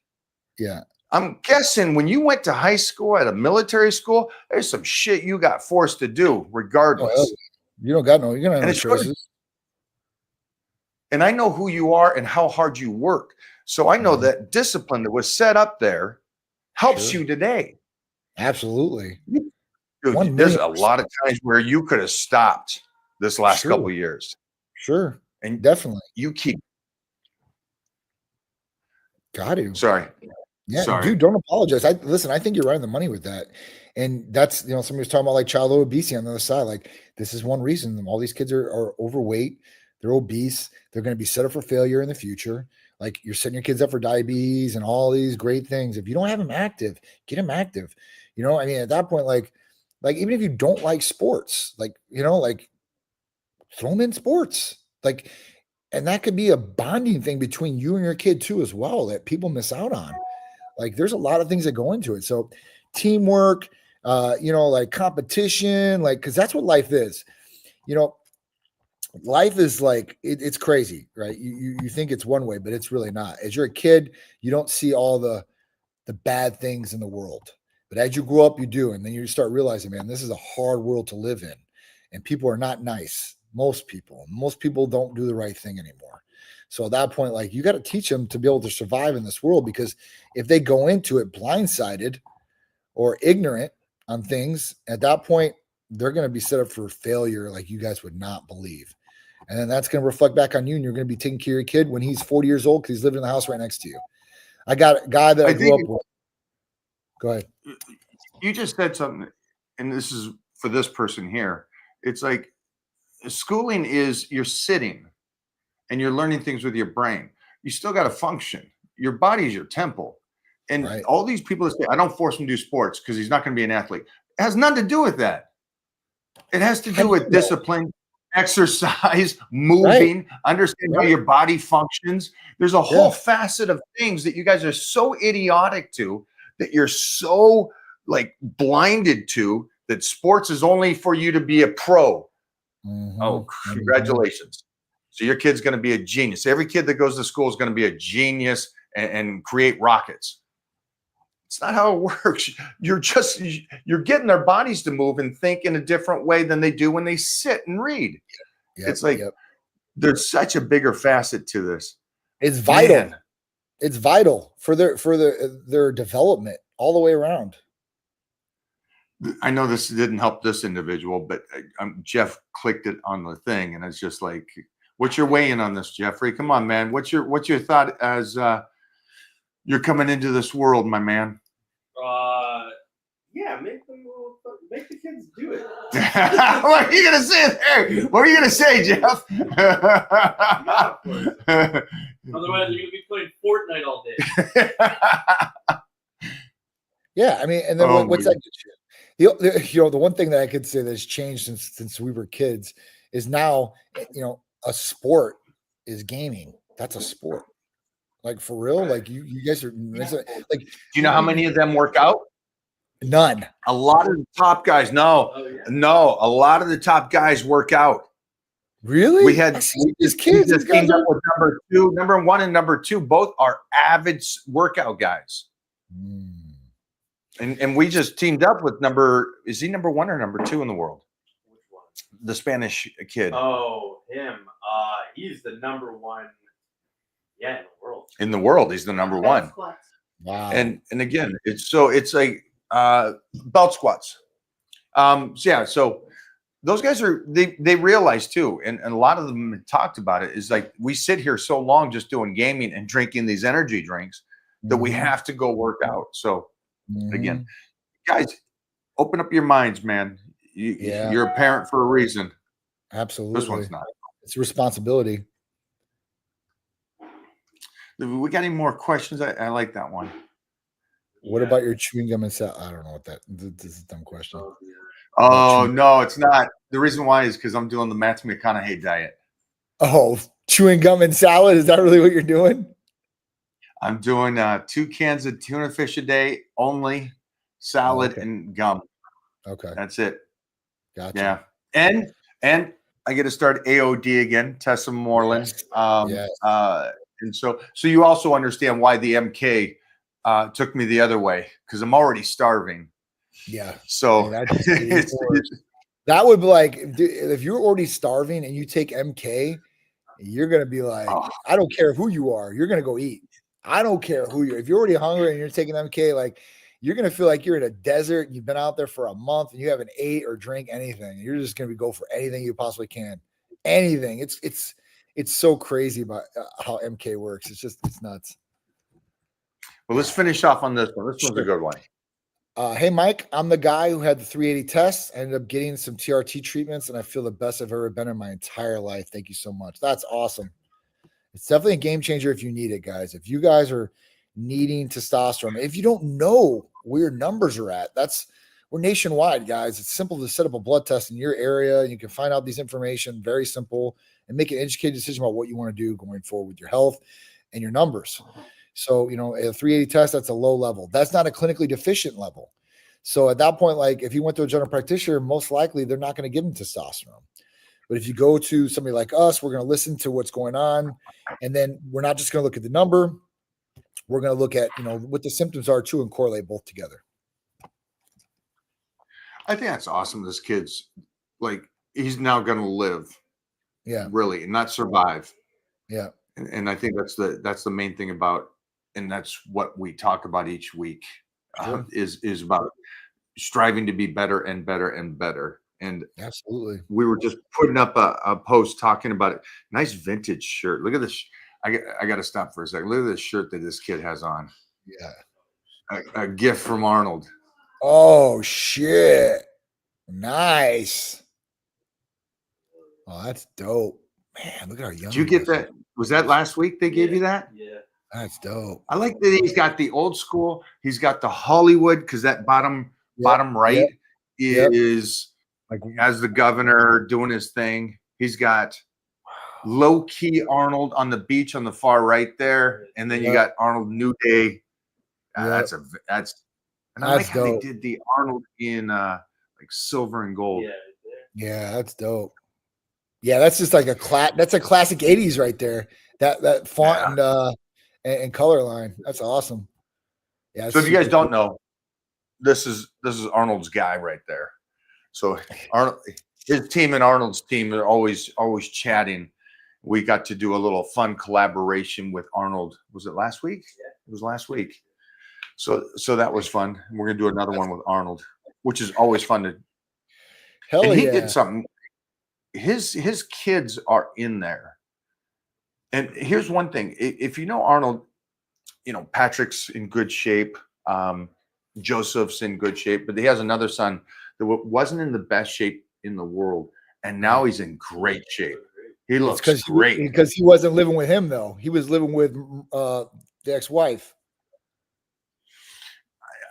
Yeah. I'm guessing when you went to high school at a military school, there's some shit you got forced to do regardless. You don't got you're gonna have no choices. And I know who you are and how hard you work. So I know that discipline that was set up there helps you today. Absolutely. Dude, there's a lot of times where you could have stopped this last couple of years. Sure. And definitely. You keep. Got to. Sorry. Yeah, Sorry. Dude, don't apologize. I think you're right on the money with that. And that's, somebody was talking about like childhood obesity on the other side. Like, this is one reason all these kids are overweight. They're obese. They're going to be set up for failure in the future. Like, you're setting your kids up for diabetes and all these great things. If you don't have them active, get them active. At that point, like even if you don't like sports, like throw them in sports. Like, and that could be a bonding thing between you and your kid too, as well, that people miss out on. Like, there's a lot of things that go into it. So teamwork, like competition, like, cause that's what life is. Life is like, it's crazy, right? You think it's one way, but it's really not. As you're a kid, you don't see all the bad things in the world, but as you grow up, you do. And then you start realizing, man, this is a hard world to live in, and people are not nice. Most people don't do the right thing anymore. So at that point, like, you got to teach them to be able to survive in this world, because if they go into it blindsided or ignorant on things, at that point, they're going to be set up for failure like you guys would not believe. And then that's going to reflect back on you, and you're going to be taking care of your kid when he's 40 years old because he's living in the house right next to you. I got a guy that I grew up with. Go ahead. You just said something, and this is for this person here. It's like, schooling is, you're sitting and you're learning things with your brain. You still got to function. Your body is your temple. And all these people that say, I don't force him to do sports because he's not going to be an athlete. It has nothing to do with that. It has to do with discipline, exercise, moving, understand how your body functions. There's a whole facet of things that you guys are so idiotic to, that you're so like blinded to, that sports is only for you to be a pro. Oh, congratulations. So your kid's going to be a genius. Every kid that goes to school is going to be a genius and create rockets. It's not how it works. You're getting their bodies to move and think in a different way than they do when they sit and read. It's like there's such a bigger facet to this. It's vital. It's vital for their development all the way around. I know this didn't help this individual, but Jeff clicked it on the thing, and it's just like, what's your weigh-in on this, Jeffrey? Come on, man. What's your thought as you're coming into this world, my man? Yeah, make the kids do it. What are you gonna say there? What are you gonna say, Jeff? Yeah, of course. Otherwise, you're gonna be playing Fortnite all day. Yeah, I mean, and then what's that? The one thing that I could say that's changed since we were kids is now, a sport is gaming. That's a sport. Like for real, like you guys are like. Do you know how many of them work out? None. A lot of the top guys. No, a lot of the top guys work out. Really? We had these kids. We just teamed up with number 1 and number 2. Both are avid workout guys. And we just teamed up with is he number 1 or number 2 in the world? Which one? The Spanish kid. Oh, him. He's the number 1. Yeah, in the world. In the world, he's the number 1. Wow. And again, it's like belt squats. So those guys they realize too, and a lot of them talked about it, is like, we sit here so long just doing gaming and drinking these energy drinks that we have to go work out. So again, guys, open up your minds, man. You're a parent for a reason. Absolutely. This one's not. It's a responsibility. We got any more questions? I like that one. What about your chewing gum and salad? I don't know what that. This is a dumb question. Oh no, it's not. The reason why is because I'm doing the Matthew McConaughey diet. Oh, chewing gum and salad? Is that really what you're doing? I'm doing 2 cans of tuna fish a day, only salad and gum. Okay, that's it. Gotcha. Yeah, and I get to start AOD again, Tessa Moreland. Yes. And so you also understand why the MK took me the other way, because I'm already starving. Yeah. So that would be like, if you're already starving and you take MK, you're gonna be like, I don't care who you are, you're gonna go eat. I don't care who you're. If you're already hungry and you're taking MK, like, you're gonna feel like you're in a desert and you've been out there for a month and you haven't ate or drink anything. You're just gonna go for anything you possibly can. Anything. It's so crazy about how MK works. It's nuts. Well, let's finish off on this one. This one's a good one. Hey, Mike, I'm the guy who had the 380 tests. I ended up getting some TRT treatments, and I feel the best I've ever been in my entire life. Thank you so much. That's awesome. It's definitely a game changer if you need it, guys. If you guys are needing testosterone, if you don't know where your numbers are at, we're nationwide, guys. It's simple to set up a blood test in your area. You can find out these information, very simple, and make an educated decision about what you want to do going forward with your health and your numbers. So, a 380 test, that's a low level. That's not a clinically deficient level. So at that point, like, if you went to a general practitioner, most likely they're not going to give them testosterone. But if you go to somebody like us, we're going to listen to what's going on. And then we're not just going to look at the number. We're going to look at, what the symptoms are too, and correlate both together. I think that's awesome. This kid's like, he's now going to live. Yeah. Really, and not survive. Yeah. And I think that's the main thing about, and that's what we talk about each week, is about striving to be better and better and better. And absolutely, we were just putting up a post talking about it. Nice vintage shirt. Look at this. I got to stop for a second. Look at this shirt that this kid has on. Yeah. A gift from Arnold. Oh, shit. Nice. Oh, that's dope. Man, look at our young. Did you get that? Was that last week they gave you that? Yeah. That's dope. I like that he's got the old school. He's got the Hollywood, because that bottom right is like, as the governor doing his thing. He's got low key Arnold on the beach on the far right there, and then you got Arnold New Day. That's and I like how they did the Arnold in like silver and gold. Yeah, that's dope. Yeah, that's just like that's a classic 80s right there. That font and color line. That's awesome. Yeah. So if you guys don't know, this is Arnold's guy right there. So Arnold, his team and Arnold's team are always chatting, We got to do a little fun collaboration with Arnold. Was it last week? Yeah. It was last week. So that was fun. We're gonna do another one with Arnold, which is always fun to. Hell And he yeah. did something. His kids are in there. And here's one thing: if you know Arnold, you know Patrick's in good shape. Joseph's in good shape, but he has another son that wasn't in the best shape in the world, and now he's in great shape. He looks great because he wasn't living with him though. He was living with the ex-wife.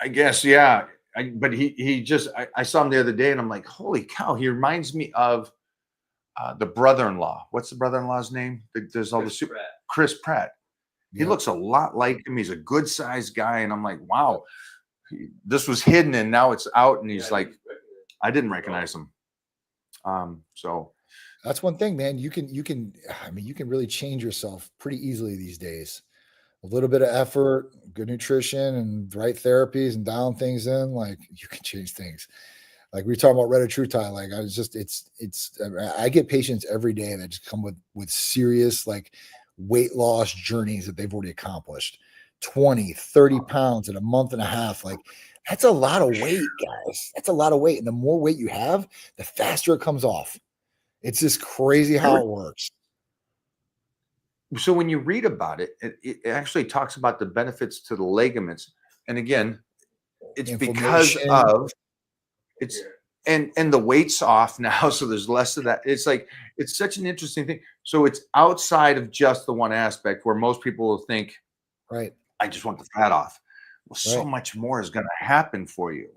I guess, yeah. But he just I saw him the other day, and I'm like, holy cow! He reminds me of the brother-in-law. What's the brother-in-law's name? There's all the Chris Pratt. He looks a lot like him. He's a good-sized guy, and I'm like, wow. This was hidden and now it's out, and he's like, I didn't recognize him. So that's one thing, man. You can really change yourself pretty easily these days. A little bit of effort, good nutrition, and right therapies, and dialing things in, like you can change things. Like we were talking about retatrutide, like I get patients every day that just come with serious like weight loss journeys that they've already accomplished. 20, 30 pounds in a month and a half. Like that's a lot of weight, guys. That's a lot of weight. And the more weight you have, the faster it comes off. It's just crazy how it works. So when you read about it, it actually talks about the benefits to the ligaments. And again, it's because of it's and the weight's off now. So there's less of that. It's like, it's such an interesting thing. So it's outside of just the one aspect where most people will think, right, I just want the fat off. Well, so much more is going to happen for you.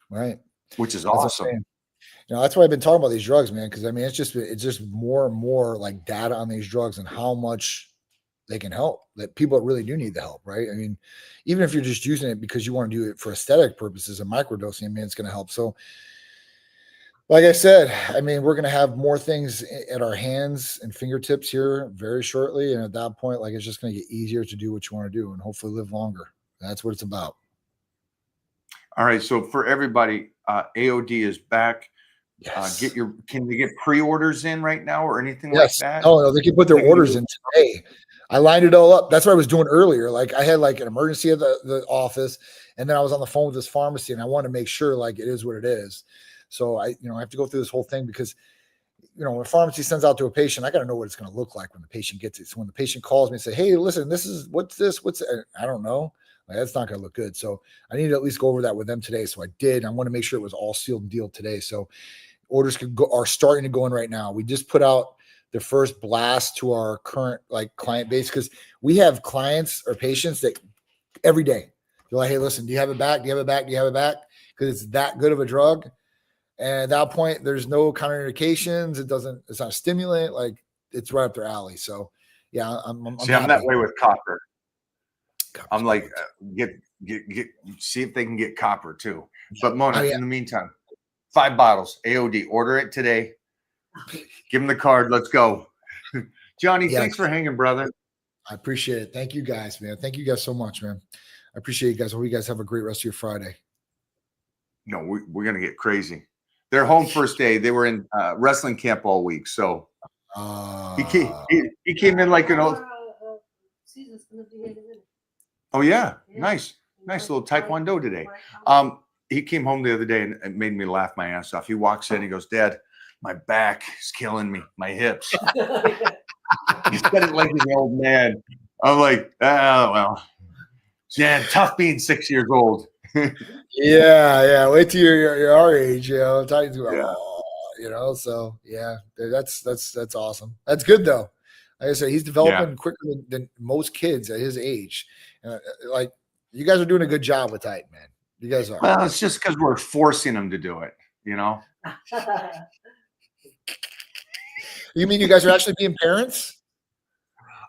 Right. Which is awesome. You know, that's why I've been talking about these drugs, man. Because I mean, it's just more and more like data on these drugs and how much they can help. That people really do need the help, right? I mean, even if you're just using it because you want to do it for aesthetic purposes and microdosing, I mean, it's going to help. So, like I said, I mean, we're going to have more things at our hands and fingertips here very shortly. And at that point, like, it's just going to get easier to do what you want to do and hopefully live longer. That's what it's about. All right. So for everybody, AOD is back. Yes. Can you get pre-orders in right now or anything like that? Oh, no, they can put their orders in today. I lined it all up. That's what I was doing earlier. Like I had like an emergency at the office, and then I was on the phone with this pharmacy, and I want to make sure like it is what it is. So I have to go through this whole thing because, when a pharmacy sends out to a patient, I got to know what it's going to look like when the patient gets it. So when the patient calls me and say, hey, listen, what's this? I don't know. Like, that's not going to look good. So I need to at least go over that with them today. So I did. I want to make sure it was all sealed and dealed today. So orders are starting to go in right now. We just put out the first blast to our current like client base because we have clients or patients that every day they're like, hey, listen, do you have it back? Do you have it back? Do you have it back? Because it's that good of a drug. And at that point, there's no counterindications. It's not a stimulant. Like it's right up their alley. So yeah, I'm that way with copper. I'm like, see if they can get copper too. But Mona, in the meantime, 5 bottles, AOD, order it today. Give them the card. Let's go. Johnny, thanks for hanging, brother. I appreciate it. Thank you guys, man. Thank you guys so much, man. I appreciate you guys. Hope you guys have a great rest of your Friday. No, we're going to get crazy. They're home first day. They were in wrestling camp all week. So he came in like an old. Oh, yeah. Nice little Taekwondo today. He came home the other day and it made me laugh my ass off. He walks in, he goes, Dad, my back is killing me, my hips. He said it like an old man. I'm like, oh, well, yeah, tough being 6 years old. Yeah. Wait till you're our age, So yeah, that's awesome. That's good though. Like I said, he's developing quicker than most kids at his age. Like you guys are doing a good job with Titan, man. You guys are. Well, it's just because we're forcing him to do it, You mean you guys are actually being parents?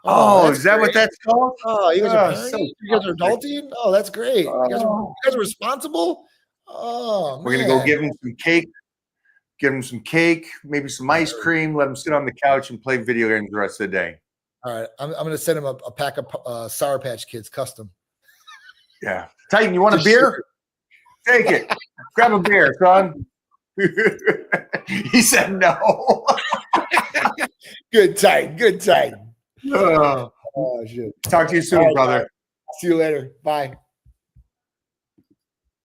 Oh, is that great. What that's called? Oh, you guys are parents? You guys are adulting? Oh, that's great. You guys are responsible? Oh, we're going to go give him some cake, maybe some ice cream, let him sit on the couch and play video games the rest of the day. All right. I'm going to send him a pack of Sour Patch Kids custom. Yeah. Titan, you want a beer? Take it. Grab a beer, son. He said no. Good tight. Good tight. Uh, Oh shit. talk to you soon, All right, brother. See you later. Bye.